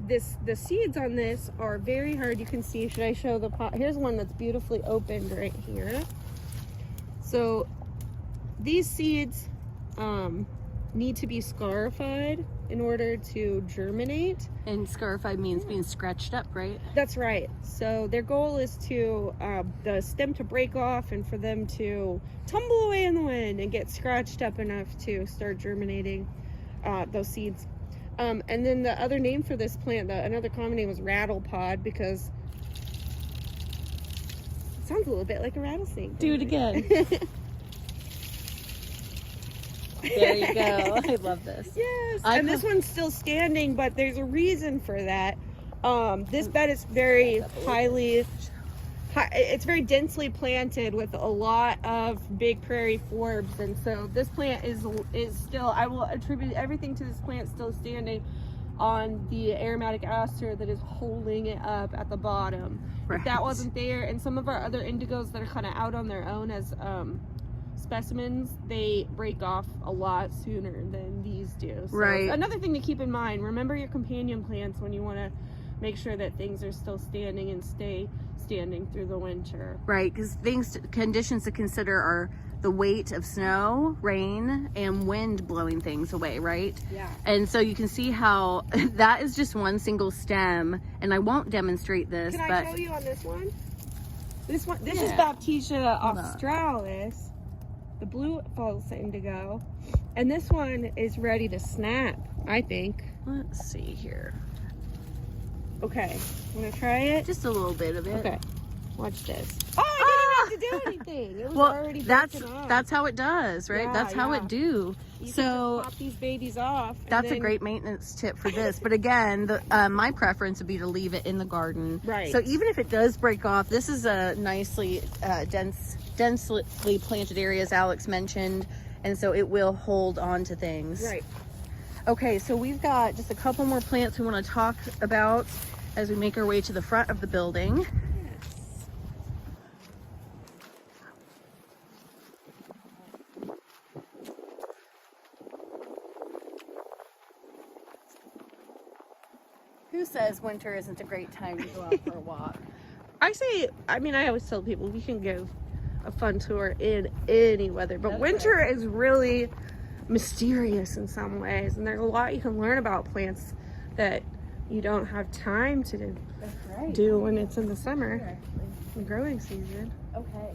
[SPEAKER 2] the seeds on this are very hard. You can see, should I show the pot? Here's one that's beautifully opened right here. So these seeds need to be scarified in order to germinate.
[SPEAKER 1] And scarified means being scratched up, right?
[SPEAKER 2] That's right. So their goal is to the stem to break off and for them to tumble away in the wind and get scratched up enough to start germinating those seeds. And then the other name for this plant, another common name is rattlepod, because it sounds a little bit like a rattlesnake.
[SPEAKER 1] Do it again. There you go. I love this.
[SPEAKER 2] Yes, and this one's still standing, but there's a reason for that. This bed is very highly it's very densely planted with a lot of big prairie forbs, and so this plant is still, I will attribute everything to this plant still standing on the aromatic aster that is holding it up at the bottom.
[SPEAKER 1] Right.
[SPEAKER 2] If that wasn't there, and some of our other indigos that are kind of out on their own as specimens, they break off a lot sooner than these do. So
[SPEAKER 1] right.
[SPEAKER 2] Another thing to keep in mind, remember your companion plants when you want to make sure that things are still standing and stay standing through the winter.
[SPEAKER 1] Right, because conditions to consider are the weight of snow, rain, and wind blowing things away, right?
[SPEAKER 2] Yeah.
[SPEAKER 1] And so you can see how that is just one single stem, and I won't demonstrate this.
[SPEAKER 2] Can I show you on this one? This is
[SPEAKER 1] Yeah.
[SPEAKER 2] Baptisia australis, the blue false indigo, and this one is ready to snap, I think.
[SPEAKER 1] Let's see here.
[SPEAKER 2] Okay, wanna try it?
[SPEAKER 1] Just a little bit of it.
[SPEAKER 2] Okay, watch this. Oh, I didn't have to do anything. It was already broken off.
[SPEAKER 1] That's how it does, right?
[SPEAKER 2] Yeah,
[SPEAKER 1] that's how it do.
[SPEAKER 2] You can
[SPEAKER 1] So
[SPEAKER 2] just pop these babies off. And
[SPEAKER 1] that's a
[SPEAKER 2] then-
[SPEAKER 1] great maintenance tip for this. But again, my preference would be to leave it in the garden.
[SPEAKER 2] Right.
[SPEAKER 1] So even if it does break off, this is a nicely densely planted area, as Alex mentioned, and so it will hold on to things.
[SPEAKER 2] Right.
[SPEAKER 1] Okay, so we've got just a couple more plants we want to talk about as we make our way to the front of the building. Who says winter isn't a great time to go out for a walk?
[SPEAKER 2] I always tell people we can go a fun tour in any weather, but
[SPEAKER 1] That's
[SPEAKER 2] winter
[SPEAKER 1] right.
[SPEAKER 2] is really mysterious in some ways, and there's a lot you can learn about plants that you don't have time to
[SPEAKER 1] That's right.
[SPEAKER 2] do when it's in the summer,
[SPEAKER 1] Actually.
[SPEAKER 2] the growing season.
[SPEAKER 1] Okay.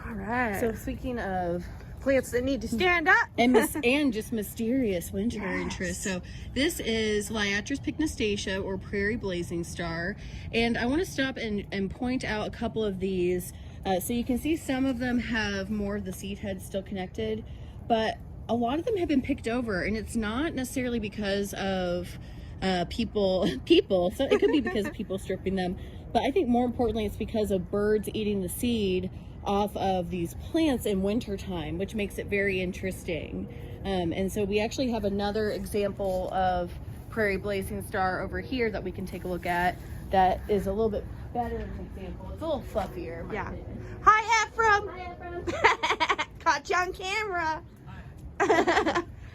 [SPEAKER 2] All right.
[SPEAKER 1] So speaking of
[SPEAKER 2] plants that need to stand up.
[SPEAKER 1] and just mysterious winter
[SPEAKER 2] Yes.
[SPEAKER 1] interest. So this is Liatris pycnostacia, or prairie blazing star, and I want to stop and point out a couple of these. So you can see some of them have more of the seed heads still connected, but a lot of them have been picked over, and it's not necessarily because of people, so it could be because of people stripping them, but I think more importantly it's because of birds eating the seed off of these plants in wintertime, which makes it very interesting. And so we actually have another example of prairie blazing star over here that we can take a look at that is a little bit better of an example. It's a little fluffier. in my
[SPEAKER 2] Yeah.
[SPEAKER 1] opinion.
[SPEAKER 2] Hi, Ephraim.
[SPEAKER 1] Hi, Ephraim.
[SPEAKER 2] Caught you on camera.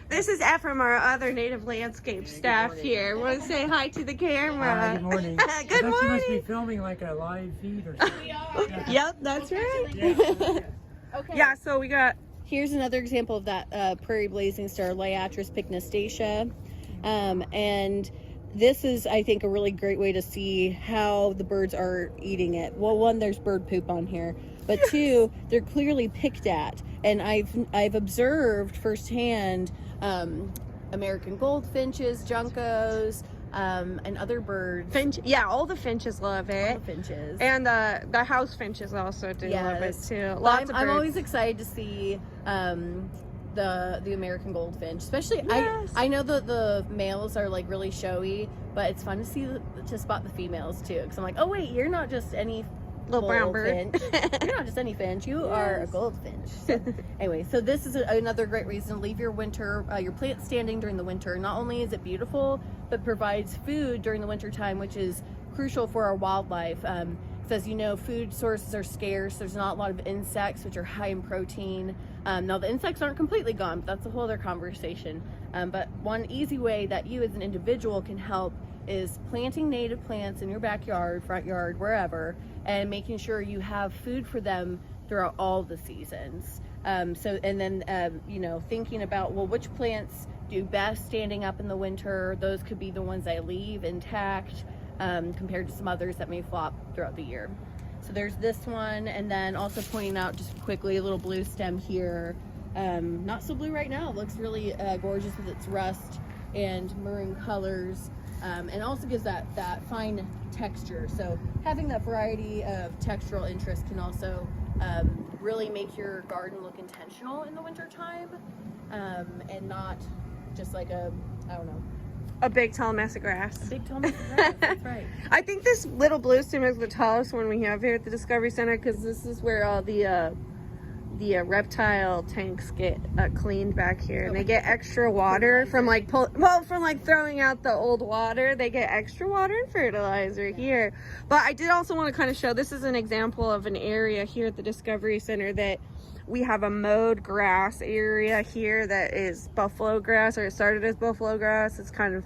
[SPEAKER 2] This is Ephraim, our other native landscape staff
[SPEAKER 1] morning.
[SPEAKER 2] here. Want to say hi to the camera?
[SPEAKER 3] Hi, good morning.
[SPEAKER 2] Good
[SPEAKER 3] I thought you must be
[SPEAKER 2] morning.
[SPEAKER 3] filming like a live feed or something.
[SPEAKER 1] We are.
[SPEAKER 2] Yep, that's right.
[SPEAKER 1] Okay.
[SPEAKER 2] Yeah, so we got
[SPEAKER 1] Here's another example of that prairie blazing star, Liatris pycnostacia. And this is, I think, a really great way to see how the birds are eating it. Well, one, there's bird poop on here, but two, they're clearly picked at. And I've observed firsthand American goldfinches, juncos, and other birds.
[SPEAKER 2] finch. Yeah, all the finches love it,
[SPEAKER 1] Finches.
[SPEAKER 2] and the house finches also do love it
[SPEAKER 1] Yes.
[SPEAKER 2] too.
[SPEAKER 1] But
[SPEAKER 2] Lots of
[SPEAKER 1] I'm
[SPEAKER 2] birds.
[SPEAKER 1] always excited to see the American goldfinch, especially.
[SPEAKER 2] Yes.
[SPEAKER 1] I know that the males are like really showy, but it's fun to see to spot the females too, because I'm like, oh wait, you're not just any
[SPEAKER 2] Little brown bird.
[SPEAKER 1] goldfinch. You're not just any finch, you are a
[SPEAKER 2] Yes.
[SPEAKER 1] goldfinch. So, anyway, so this is another great reason to leave your your plant standing during the winter. Not only is it beautiful, but provides food during the winter time, which is crucial for our wildlife. So as you know, food sources are scarce. There's not a lot of insects, which are high in protein. Now the insects aren't completely gone, but that's a whole other conversation. But one easy way that you as an individual can help is planting native plants in your backyard, front yard, wherever, and making sure you have food for them throughout all the seasons. And then thinking about, well, which plants do best standing up in the winter. Those could be the ones I leave intact, compared to some others that may flop throughout the year. So there's this one, and then also pointing out just quickly a little blue stem here. Not so blue right now. It looks really gorgeous with its rust and maroon colors, and also gives that fine texture. So having that variety of textural interest can also really make your garden look intentional in the winter time, and not just like a, I don't know,
[SPEAKER 2] A big tall mess of grass.
[SPEAKER 1] Big tall mess of grass, that's right.
[SPEAKER 2] I think this little blue stem is the tallest one we have here at the Discovery Center because this is where all the reptile tanks get cleaned back here, and they get extra water from like throwing out the old water. They get extra water and fertilizer here. But I did also want to kind of show, this is an example of an area here at the Discovery Center that we have a mowed grass area here that is buffalo grass, or it started as buffalo grass. It's kind of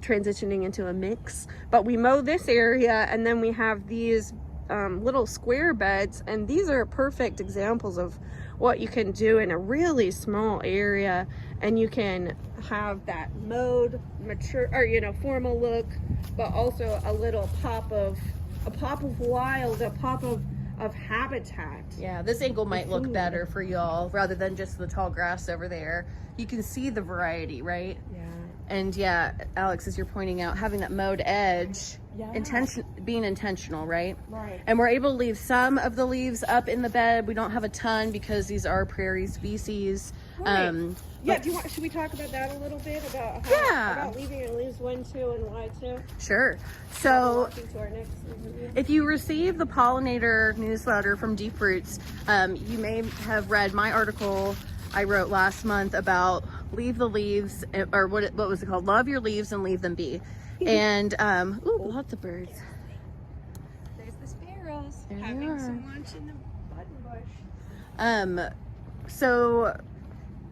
[SPEAKER 2] transitioning into a mix, but we mow this area, and then we have these little square beds, and these are perfect examples of what you can do in a really small area, and you can have that mowed, mature, or formal look, but also a little pop of wild, a pop of habitat.
[SPEAKER 1] Yeah, this angle might look better for y'all rather than just the tall grass over there. You can see the variety, right?
[SPEAKER 2] Yeah.
[SPEAKER 1] And yeah, Alex, as you're pointing out, having that mowed edge, being intentional, right?
[SPEAKER 2] Right.
[SPEAKER 1] And we're able to leave some of the leaves up in the bed. We don't have a ton because these are prairie species.
[SPEAKER 2] Right. Yeah, should we talk about that a little bit? About how, about leaving your leaves when to and why to?
[SPEAKER 1] Sure. So
[SPEAKER 2] Walking to our next review.
[SPEAKER 1] if you receive the pollinator newsletter from Deep Roots, you may have read my article I wrote last month about leave the leaves, or what was it called? Love your leaves and leave them be. And ooh, lots of birds.
[SPEAKER 2] There's the sparrows
[SPEAKER 1] There they
[SPEAKER 2] having
[SPEAKER 1] are.
[SPEAKER 2] some lunch in the button bush.
[SPEAKER 1] So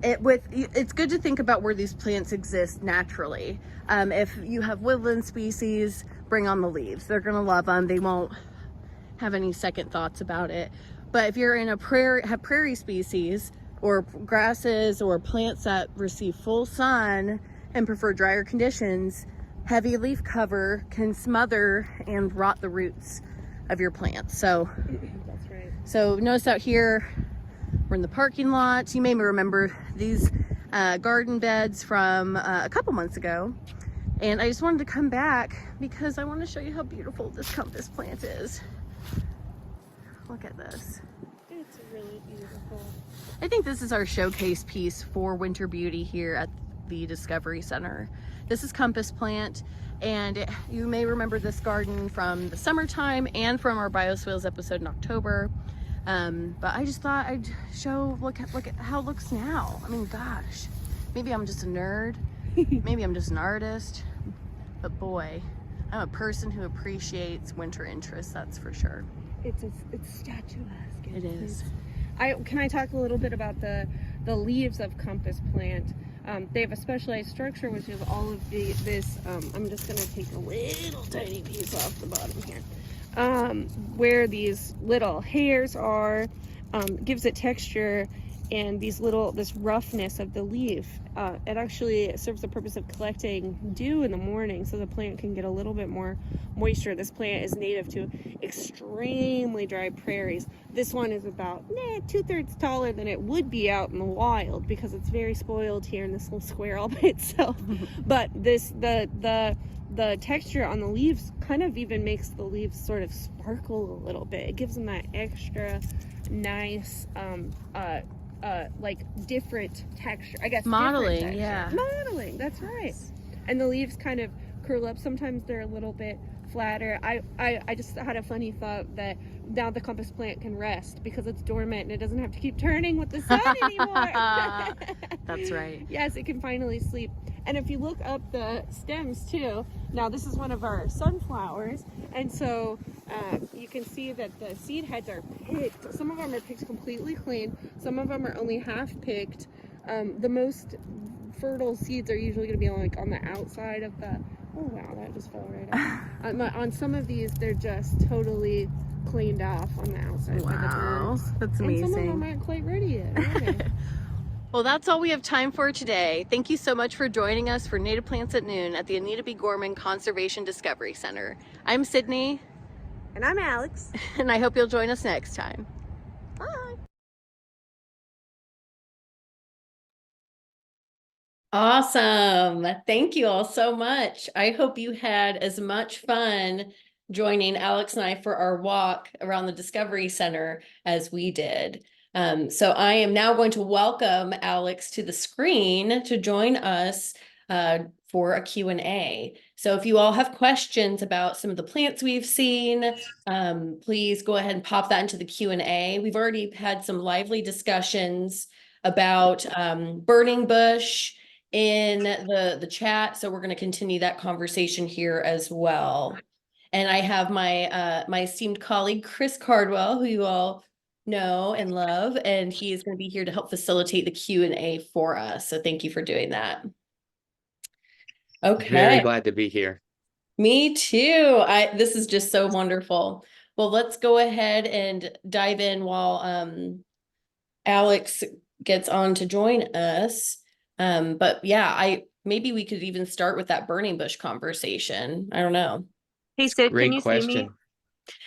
[SPEAKER 1] it's good to think about where these plants exist naturally. If you have woodland species, bring on the leaves. They're gonna love them. They won't have any second thoughts about it. But if you're in a prairie species, or grasses, or plants that receive full sun and prefer drier conditions, heavy leaf cover can smother and rot the roots of your plants. So
[SPEAKER 2] That's right.
[SPEAKER 1] So notice out here, we're in the parking lot. You may remember these garden beds from a couple months ago. And I just wanted to come back because I want to show you how beautiful this compass plant is. Look at this.
[SPEAKER 2] It's really beautiful.
[SPEAKER 1] I think this is our showcase piece for winter beauty here at the Discovery Center. This is compass plant, and you may remember this garden from the summertime and from our Bioswales episode in October. But I just thought I'd show, look at how it looks now. I mean, gosh, maybe I'm just a nerd. Maybe I'm just an artist, but boy, I'm a person who appreciates winter interests, that's for sure.
[SPEAKER 2] It's statuesque.
[SPEAKER 1] It is.
[SPEAKER 2] Can I talk a little bit about the leaves of compass plant? They have a specialized structure, which is all of this. I'm just going to take a little tiny piece off the bottom here, where these little hairs are, gives it texture, and this roughness of the leaf. It actually serves the purpose of collecting dew in the morning, so the plant can get a little bit more moisture. This plant is native to extremely dry prairies. This one is about 2/3 taller than it would be out in the wild because it's very spoiled here in this little square all by itself. But the texture on the leaves kind of even makes the leaves sort of sparkle a little bit. It gives them that extra nice like different texture, I guess.
[SPEAKER 1] Modeling,
[SPEAKER 2] texture.
[SPEAKER 1] yeah.
[SPEAKER 2] Modeling, that's right. And the leaves kind of curl up. Sometimes they're a little bit flatter. I just had a funny thought that now the compass plant can rest because it's dormant and it doesn't have to keep turning with the sun anymore.
[SPEAKER 1] That's right.
[SPEAKER 2] Yes, it can finally sleep. And if you look up the stems too, now this is one of our sunflowers, and so you can see that the seed heads are picked. Some of them are picked completely clean, some of them are only half picked. The most fertile seeds are usually going to be like on the outside of the, oh wow, that just fell right out. On some of these, they're just totally cleaned off on the outside by the birds.
[SPEAKER 1] That's amazing.
[SPEAKER 2] And some of them aren't quite ready yet, are they?
[SPEAKER 1] Well, that's all we have time for today. Thank you so much for joining us for Native Plants at Noon at the Anita B. Gorman Conservation Discovery Center. I'm Cydney.
[SPEAKER 2] And I'm Alix.
[SPEAKER 1] And I hope you'll join us next time. Bye. Awesome. Thank you all so much. I hope you had as much fun joining Alix and I for our walk around the Discovery Center as we did. So I am now going to welcome Alix to the screen to join us for a Q&A. So if you all have questions about some of the plants we've seen, please go ahead and pop that into the Q&A. We've already had some lively discussions about burning bush in the chat, so we're going to continue that conversation here as well. And I have my my esteemed colleague Chris Cardwell, who you all know and love, and he is going to be here to help facilitate the Q&A for us. So thank you for doing that. Okay.
[SPEAKER 4] Very glad to be here.
[SPEAKER 1] Me too. This is just so wonderful. Well, let's go ahead and dive in while Alix gets on to join us. But yeah, maybe we could even start with that burning bush conversation. I don't know.
[SPEAKER 2] Hey, Sid,
[SPEAKER 4] Great
[SPEAKER 2] can you see me?
[SPEAKER 4] question.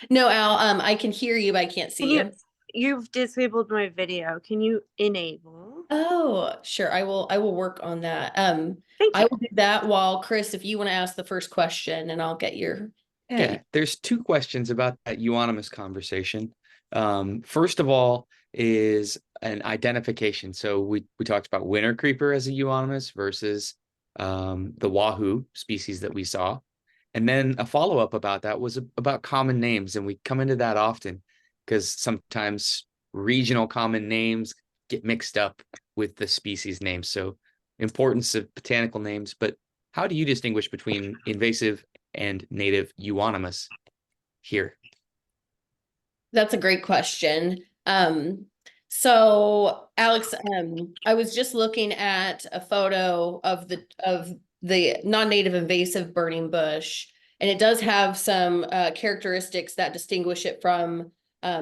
[SPEAKER 1] No, Al, I can hear you, but I can't see you.
[SPEAKER 2] You've disabled my video. Can you enable?
[SPEAKER 1] Oh, sure. I will work on that.
[SPEAKER 2] Thank
[SPEAKER 1] I
[SPEAKER 2] you.
[SPEAKER 1] will do that while Chris, if you want to ask the first question, and I'll get your
[SPEAKER 4] Yeah, there's two questions about that euonymus conversation. First of all is an identification. So we talked about winter creeper as a euonymus versus the wahoo species that we saw. And then a follow-up about that was about common names. And we come into that often because sometimes regional common names get mixed up with the species names. So importance of botanical names, but how do you distinguish between invasive and native euonymus here?
[SPEAKER 1] That's a great question. So Alix, I was just looking at a photo of the non-native invasive burning bush, and it does have some characteristics that distinguish it from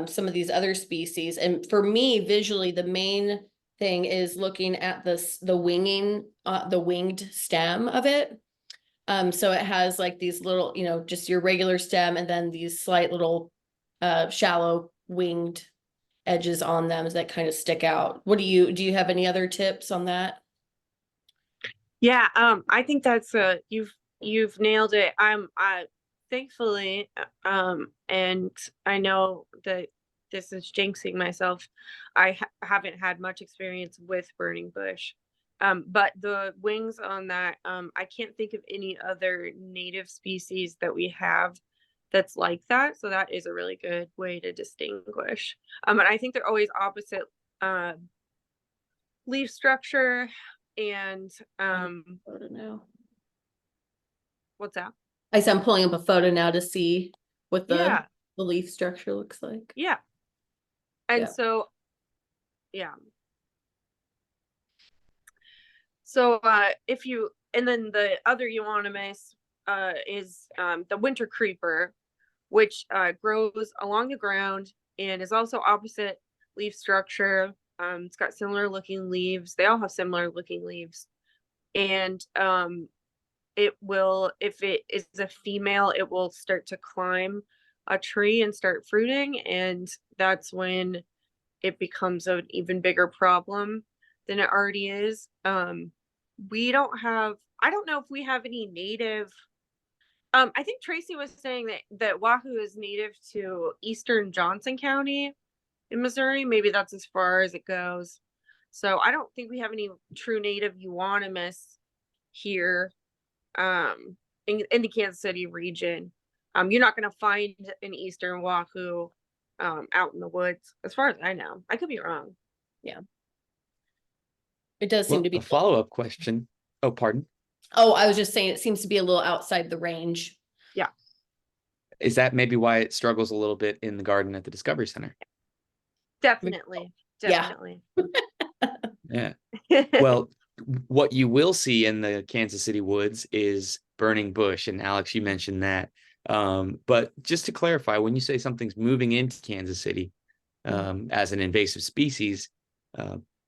[SPEAKER 1] some of these other species. And for me, visually, the main thing is looking at the winged stem of it. So it has like these little, just your regular stem, and then these slight little shallow winged edges on them that kind of stick out. Do you have any other tips on that?
[SPEAKER 2] Yeah, I think that's you've nailed it. I thankfully, and I know that this is jinxing myself. I haven't had much experience with burning bush. But the wings on that, I can't think of any other native species that we have that's like that. So that is a really good way to distinguish. And I think they're always opposite leaf structure and
[SPEAKER 1] Photo now.
[SPEAKER 2] what's that?
[SPEAKER 1] I said I'm pulling up a photo now to see what
[SPEAKER 2] Yeah.
[SPEAKER 1] the leaf structure looks like.
[SPEAKER 2] Yeah. And
[SPEAKER 1] Yeah.
[SPEAKER 2] so, yeah. So and then the other euonymus is the winter creeper, which grows along the ground and is also opposite leaf structure. It's got similar looking leaves. They all have similar looking leaves. And it will, if it is a female, it will start to climb a tree and start fruiting. And that's when it becomes an even bigger problem than it already is. I don't know if we have any native. I think Tracy was saying that wahoo is native to eastern Johnson County in Missouri. Maybe that's as far as it goes. So I don't think we have any true native euonymus here in the Kansas City region. You're not going to find an eastern wahoo out in the woods, as far as I know. I could be wrong.
[SPEAKER 1] Yeah. It does seem to be
[SPEAKER 4] a follow-up question. Oh, pardon.
[SPEAKER 1] Oh, I was just saying it seems to be a little outside the range.
[SPEAKER 2] Yeah.
[SPEAKER 4] Is that maybe why it struggles a little bit in the garden at the Discovery Center?
[SPEAKER 2] Definitely. Definitely.
[SPEAKER 4] Yeah. Well, what you will see in the Kansas City woods is burning bush. And Alix, you mentioned that. But just to clarify, when you say something's moving into Kansas City as an invasive species,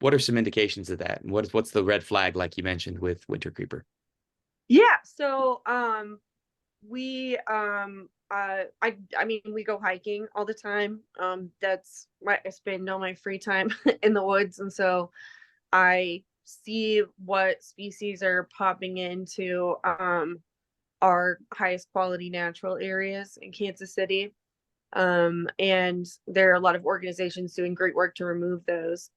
[SPEAKER 4] what are some indications of that? And what's the red flag, like you mentioned with winter creeper?
[SPEAKER 2] Yeah. So we I mean, we go hiking all the time. That's I spend all my free time in the woods, and so I see what species are popping into our highest quality natural areas in Kansas City. And there are a lot of organizations doing great work to remove those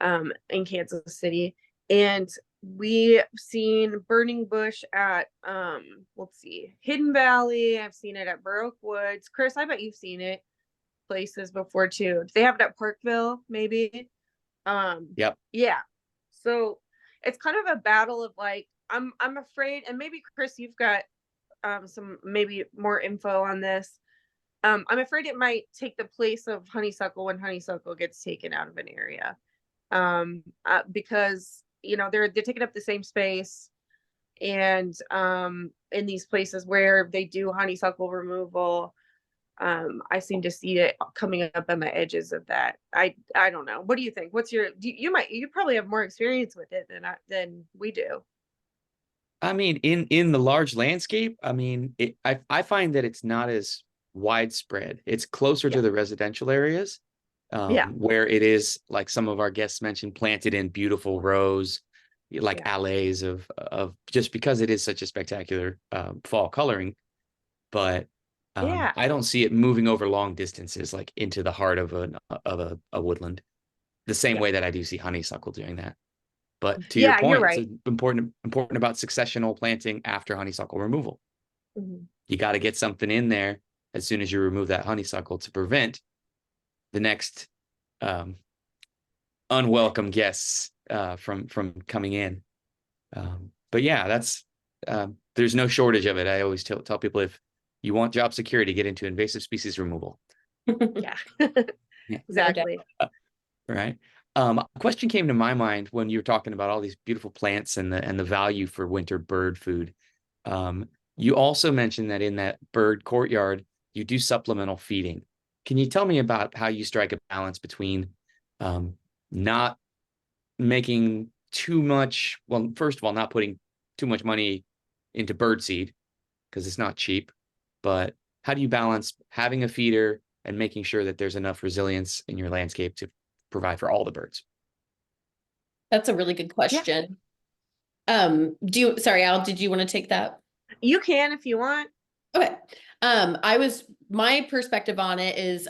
[SPEAKER 2] in Kansas City. And we've seen burning bush at let's see, Hidden Valley. I've seen it at Burrock Woods. Chris, I bet you've seen it places before too. Do they have it at Parkville, maybe?
[SPEAKER 4] Yep.
[SPEAKER 2] Yeah. So it's kind of a battle of like, I'm afraid, and maybe Chris, you've got some maybe more info on this. I'm afraid it might take the place of honeysuckle when honeysuckle gets taken out of an area. Because they're taking up the same space, and in these places where they do honeysuckle removal, I seem to see it coming up on the edges of that. I don't know. What do you think? What's your, you probably have more experience with it than we do.
[SPEAKER 4] I mean, in the large landscape, I mean, I find that it's not as widespread. It's closer
[SPEAKER 2] Yeah.
[SPEAKER 4] to the residential areas,
[SPEAKER 2] Yeah.
[SPEAKER 4] where it is, like some of our guests mentioned, planted in beautiful rows, like
[SPEAKER 2] Yeah.
[SPEAKER 4] alleys of just because it is such a spectacular fall coloring. But
[SPEAKER 2] Yeah.
[SPEAKER 4] I don't see it moving over long distances, like into the heart of a woodland, the same
[SPEAKER 2] Yeah.
[SPEAKER 4] way that I do see honeysuckle doing that. But to your
[SPEAKER 2] Yeah, you're
[SPEAKER 4] point, it's
[SPEAKER 2] right.
[SPEAKER 4] important about successional planting after honeysuckle removal.
[SPEAKER 2] Mhm.
[SPEAKER 4] You got to get something in there as soon as you remove that honeysuckle to prevent the next unwelcome guests from coming in. But yeah, that's there's no shortage of it. I always tell people, if you want job security, get into invasive species removal.
[SPEAKER 2] Yeah.
[SPEAKER 4] Yeah.
[SPEAKER 2] Exactly.
[SPEAKER 4] Right. A question came to my mind when you were talking about all these beautiful plants and the value for winter bird food. You also mentioned that in that bird courtyard, you do supplemental feeding. Can you tell me about how you strike a balance between not making too much? Well, first of all, not putting too much money into bird seed because it's not cheap, but how do you balance having a feeder and making sure that there's enough resilience in your landscape to provide for all the birds?
[SPEAKER 1] That's a really good question. Sorry, Al, did you want to take that?
[SPEAKER 2] You can if you want.
[SPEAKER 1] Okay. My perspective on it is,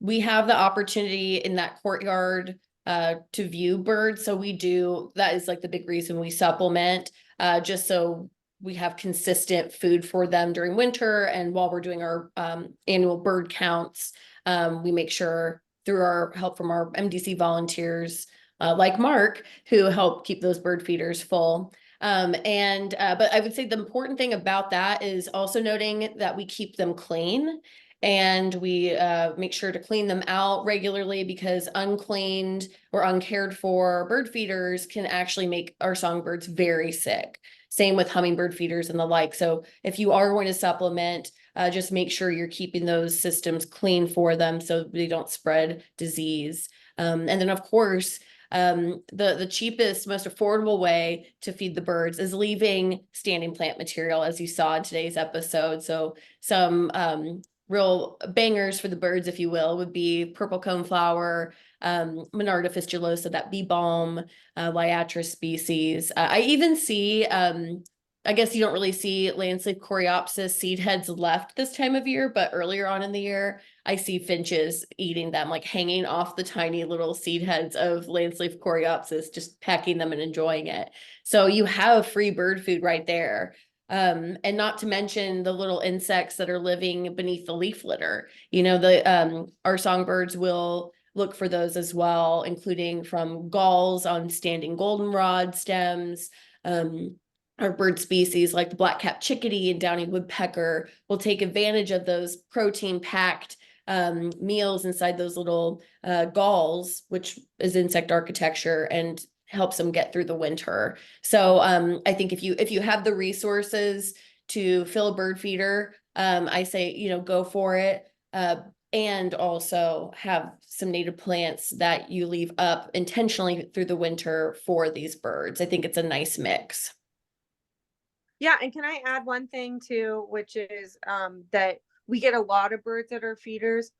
[SPEAKER 1] we have the opportunity in that courtyard to view birds. So that is like the big reason we supplement, just so we have consistent food for them during winter. And while we're doing our annual bird counts, we make sure through our help from our MDC volunteers, like Mark, who help keep those bird feeders full. But I would say the important thing about that is also noting that we keep them clean, and we make sure to clean them out regularly, because uncleaned or uncared for bird feeders can actually make our songbirds very sick. Same with hummingbird feeders and the like. So if you are going to supplement, just make sure you're keeping those systems clean for them so they don't spread disease. And then of course, the cheapest, most affordable way to feed the birds is leaving standing plant material, as you saw in today's episode. So some real bangers for the birds, if you will, would be purple coneflower, Monarda fistulosa, that bee balm, Liatris species. I even see, I guess you don't really see landsleaf coreopsis seed heads left this time of year, but earlier on in the year, I see finches eating them, like hanging off the tiny little seed heads of landsleaf coreopsis, just pecking them and enjoying it. So you have free bird food right there. And not to mention the little insects that are living beneath the leaf litter. Our songbirds will look for those as well, including from galls on standing goldenrod stems. Our bird species like the black-capped chickadee and downy woodpecker will take advantage of those protein-packed meals inside those little galls, which is insect architecture, and helps them get through the winter. So I think if you have the resources to fill a bird feeder, I say, go for it. And also have some native plants that you leave up intentionally through the winter for these birds. I think it's a nice mix.
[SPEAKER 2] Yeah, and can I add one thing too, which is that we get a lot of birds at our feeders,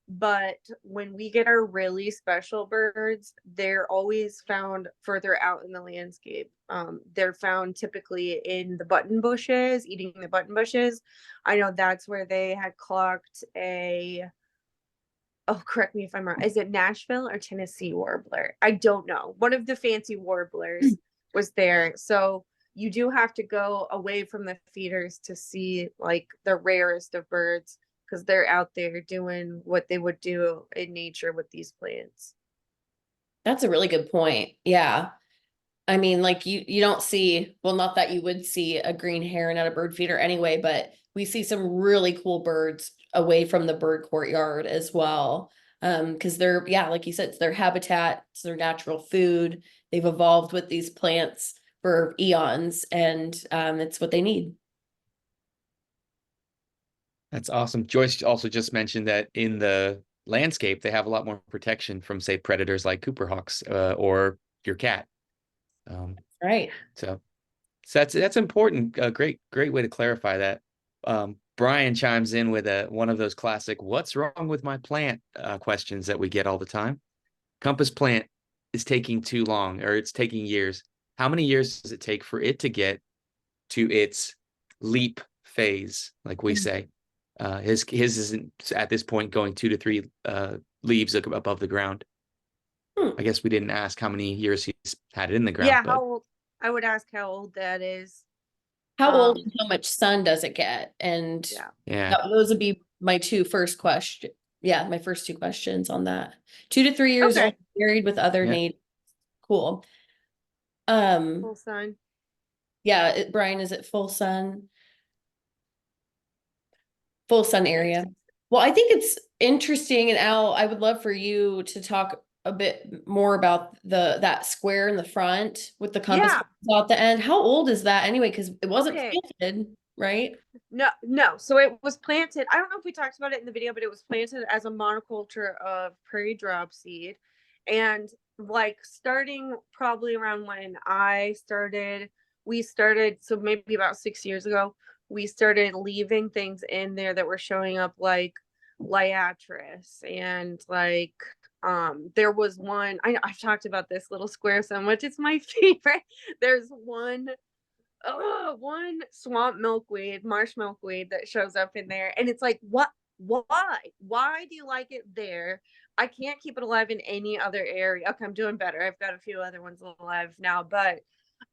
[SPEAKER 2] but when we get our really special birds, they're always found further out in the landscape. They're found typically in the button bushes, eating the button bushes. I know that's where they had clocked correct me if I'm wrong. Is it Nashville or Tennessee warbler? I don't know. One of the fancy warblers. was there. So you do have to go away from the feeders to see like the rarest of birds because they're out there doing what they would do in nature with these plants.
[SPEAKER 1] That's a really good point. Yeah. I mean, like you don't see, well, not that you would see a green heron at a bird feeder anyway, but we see some really cool birds away from the bird courtyard as well. Because they're, yeah, like you said, it's their habitat, it's their natural food. They've evolved with these plants for eons, and it's what they need.
[SPEAKER 4] That's awesome. Joyce also just mentioned that in the landscape, they have a lot more protection from, say, predators like Cooper hawks or your cat.
[SPEAKER 1] Right.
[SPEAKER 4] So that's important. A great way to clarify that. Brian chimes in with one of those classic "What's wrong with my plant?" questions that we get all the time. Compass plant is taking too long, or it's taking years. How many years does it take for it to get to its leap phase, like we say? His isn't at this point going 2 to 3 leaves above the ground. I guess we didn't ask how many years he's had it in the ground.
[SPEAKER 2] Yeah,
[SPEAKER 4] but
[SPEAKER 2] how old? I would ask how old that is.
[SPEAKER 1] How old and how much sun does it get? And
[SPEAKER 4] yeah,
[SPEAKER 1] those would be my two first question. Yeah, my first two questions on that. 2 to 3 years old, married with other natives. Cool.
[SPEAKER 2] Full sun.
[SPEAKER 1] Yeah, Brian, is it full sun? Full sun area. Well, I think it's interesting, and Al, I would love for you to talk a bit more about that square in the front with the compass at the end. How old is that anyway? Because it wasn't planted, right?
[SPEAKER 2] No. So it was planted. I don't know if we talked about it in the video, but it was planted as a monoculture of prairie drop seed. And like starting probably around when we started, so maybe about 6 years ago, we started leaving things in there that were showing up like liatris and like there was one, I've talked about this little square so much, it's my favorite. There's one swamp milkweed, marsh milkweed that shows up in there, and it's like, why do you like it there? I can't keep it alive in any other area. Okay, I'm doing better. I've got a few other ones alive now, but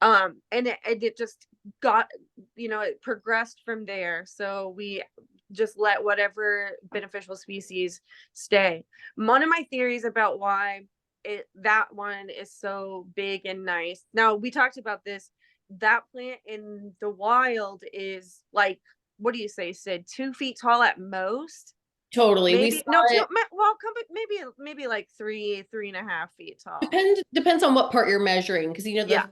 [SPEAKER 2] and it just got, it progressed from there. So we just let whatever beneficial species stay. One of my theories about why that one is so big and nice. Now, we talked about this. That plant in the wild is like, what do you say, Sid? 2 feet tall at most.
[SPEAKER 1] Totally.
[SPEAKER 2] Maybe maybe like 3.5 feet tall.
[SPEAKER 1] Depends on what part you're measuring, because the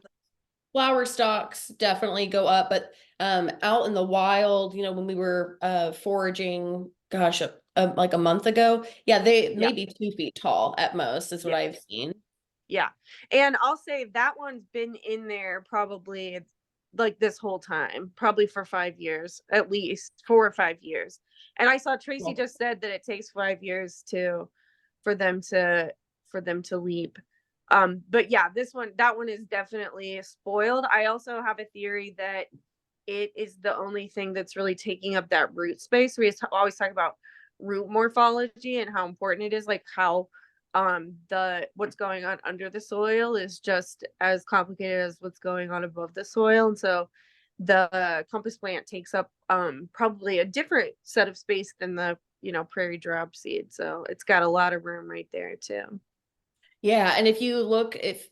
[SPEAKER 1] flower stalks definitely go up, but out in the wild, when we were foraging, gosh, like a month ago, they may be 2 feet tall at most, is what I've seen.
[SPEAKER 2] Yeah. And I'll say that one's been in there probably like this whole time, probably for 5 years, at least 4 or 5 years. And I saw Tracy just said that it takes 5 years for them to leap. But yeah, that one is definitely spoiled. I also have a theory that it is the only thing that's really taking up that root space. We always talk about root morphology and how important it is, like how what's going on under the soil is just as complicated as what's going on above the soil. And so the compass plant takes up probably a different set of space than the prairie drop seed. So it's got a lot of room right there too.
[SPEAKER 1] Yeah, and if you look, if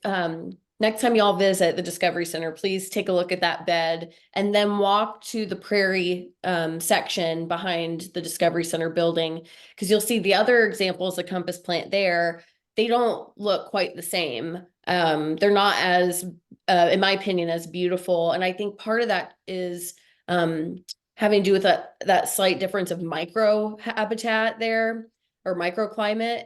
[SPEAKER 1] next time y'all visit the Discovery Center, please take a look at that bed and then walk to the prairie section behind the Discovery Center building, because you'll see the other examples of compass plant there. They don't look quite the same. They're not as, in my opinion, as beautiful. And I think part of that is having to do with that slight difference of micro habitat there, or microclimate.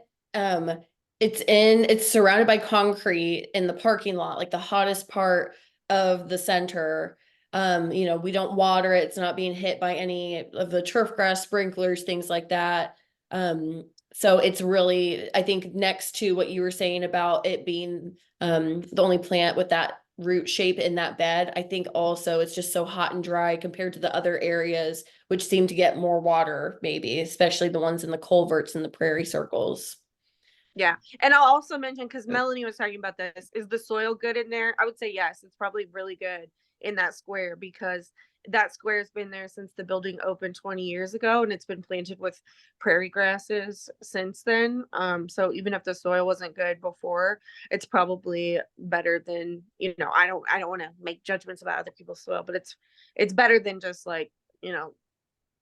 [SPEAKER 1] It's surrounded by concrete in the parking lot, like the hottest part of the center. We don't water it. It's not being hit by any of the turf grass sprinklers, things like that. So it's really, I think, next to what you were saying about it being the only plant with that root shape in that bed, I think also it's just so hot and dry compared to the other areas, which seem to get more water, maybe, especially the ones in the culverts and the prairie circles.
[SPEAKER 2] Yeah. And I'll also mention, because Melanie was talking about this, is the soil good in there? I would say yes. It's probably really good in that square, because that square has been there since the building opened 20 years ago, and it's been planted with prairie grasses since then. So even if the soil wasn't good before, it's probably better than, I don't want to make judgments about other people's soil, but it's better than just like,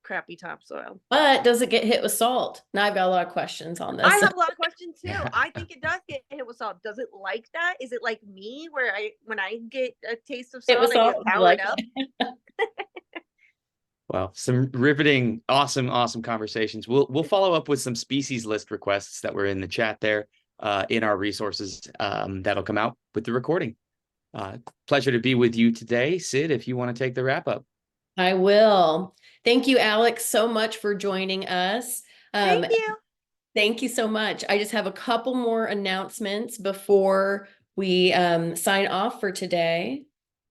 [SPEAKER 2] crappy topsoil.
[SPEAKER 1] But does it get hit with salt? Now I've got a lot of questions on
[SPEAKER 2] I
[SPEAKER 1] this.
[SPEAKER 2] have a lot of questions too. I think it does get hit with salt. Does it like that? Is it like me, where when I get a taste of
[SPEAKER 1] Hit with
[SPEAKER 2] salt, I get
[SPEAKER 1] salt,
[SPEAKER 2] powered
[SPEAKER 1] like
[SPEAKER 2] up?
[SPEAKER 4] Well, some riveting, awesome conversations. We'll follow up with some species list requests that were in the chat there, in our resources, that'll come out with the recording. Pleasure to be with you today, Sid. If you want to take the wrap up.
[SPEAKER 1] I will. Thank you, Alix, so much for joining us.
[SPEAKER 2] Thank you.
[SPEAKER 1] Thank you so much. I just have a couple more announcements before we sign off for today.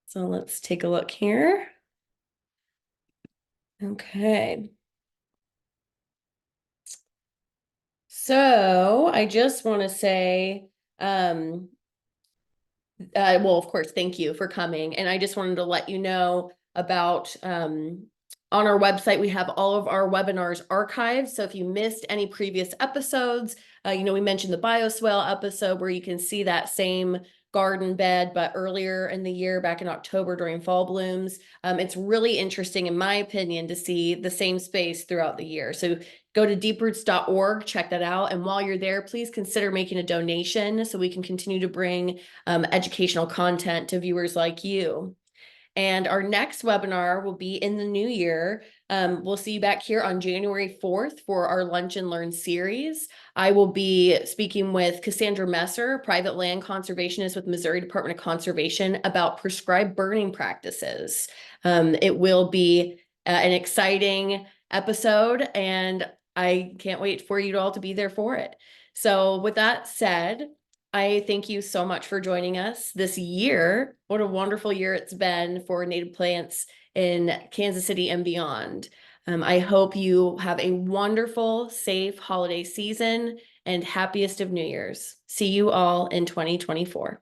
[SPEAKER 1] So let's take a look here. Okay. So I just want to say, well, of course, thank you for coming. And I just wanted to let you know about, on our website, we have all of our webinars archived. So if you missed any previous episodes, we mentioned the bioswale episode where you can see that same garden bed, but earlier in the year, back in October during fall blooms. It's really interesting, in my opinion, to see the same space throughout the year. So go to deeproots.org, check that out. And while you're there, please consider making a donation so we can continue to bring educational content to viewers like you. And our next webinar will be in the new year. We'll see you back here on January 4th for our Lunch and Learn series. I will be speaking with Cassandra Messer, private land conservationist with Missouri Department of Conservation, about prescribed burning practices. It will be an exciting episode, and I can't wait for you all to be there for it. So with that said, I thank you so much for joining us this year. What a wonderful year it's been for native plants in Kansas City and beyond. I hope you have a wonderful, safe holiday season and happiest of New Year's. See you all in 2024.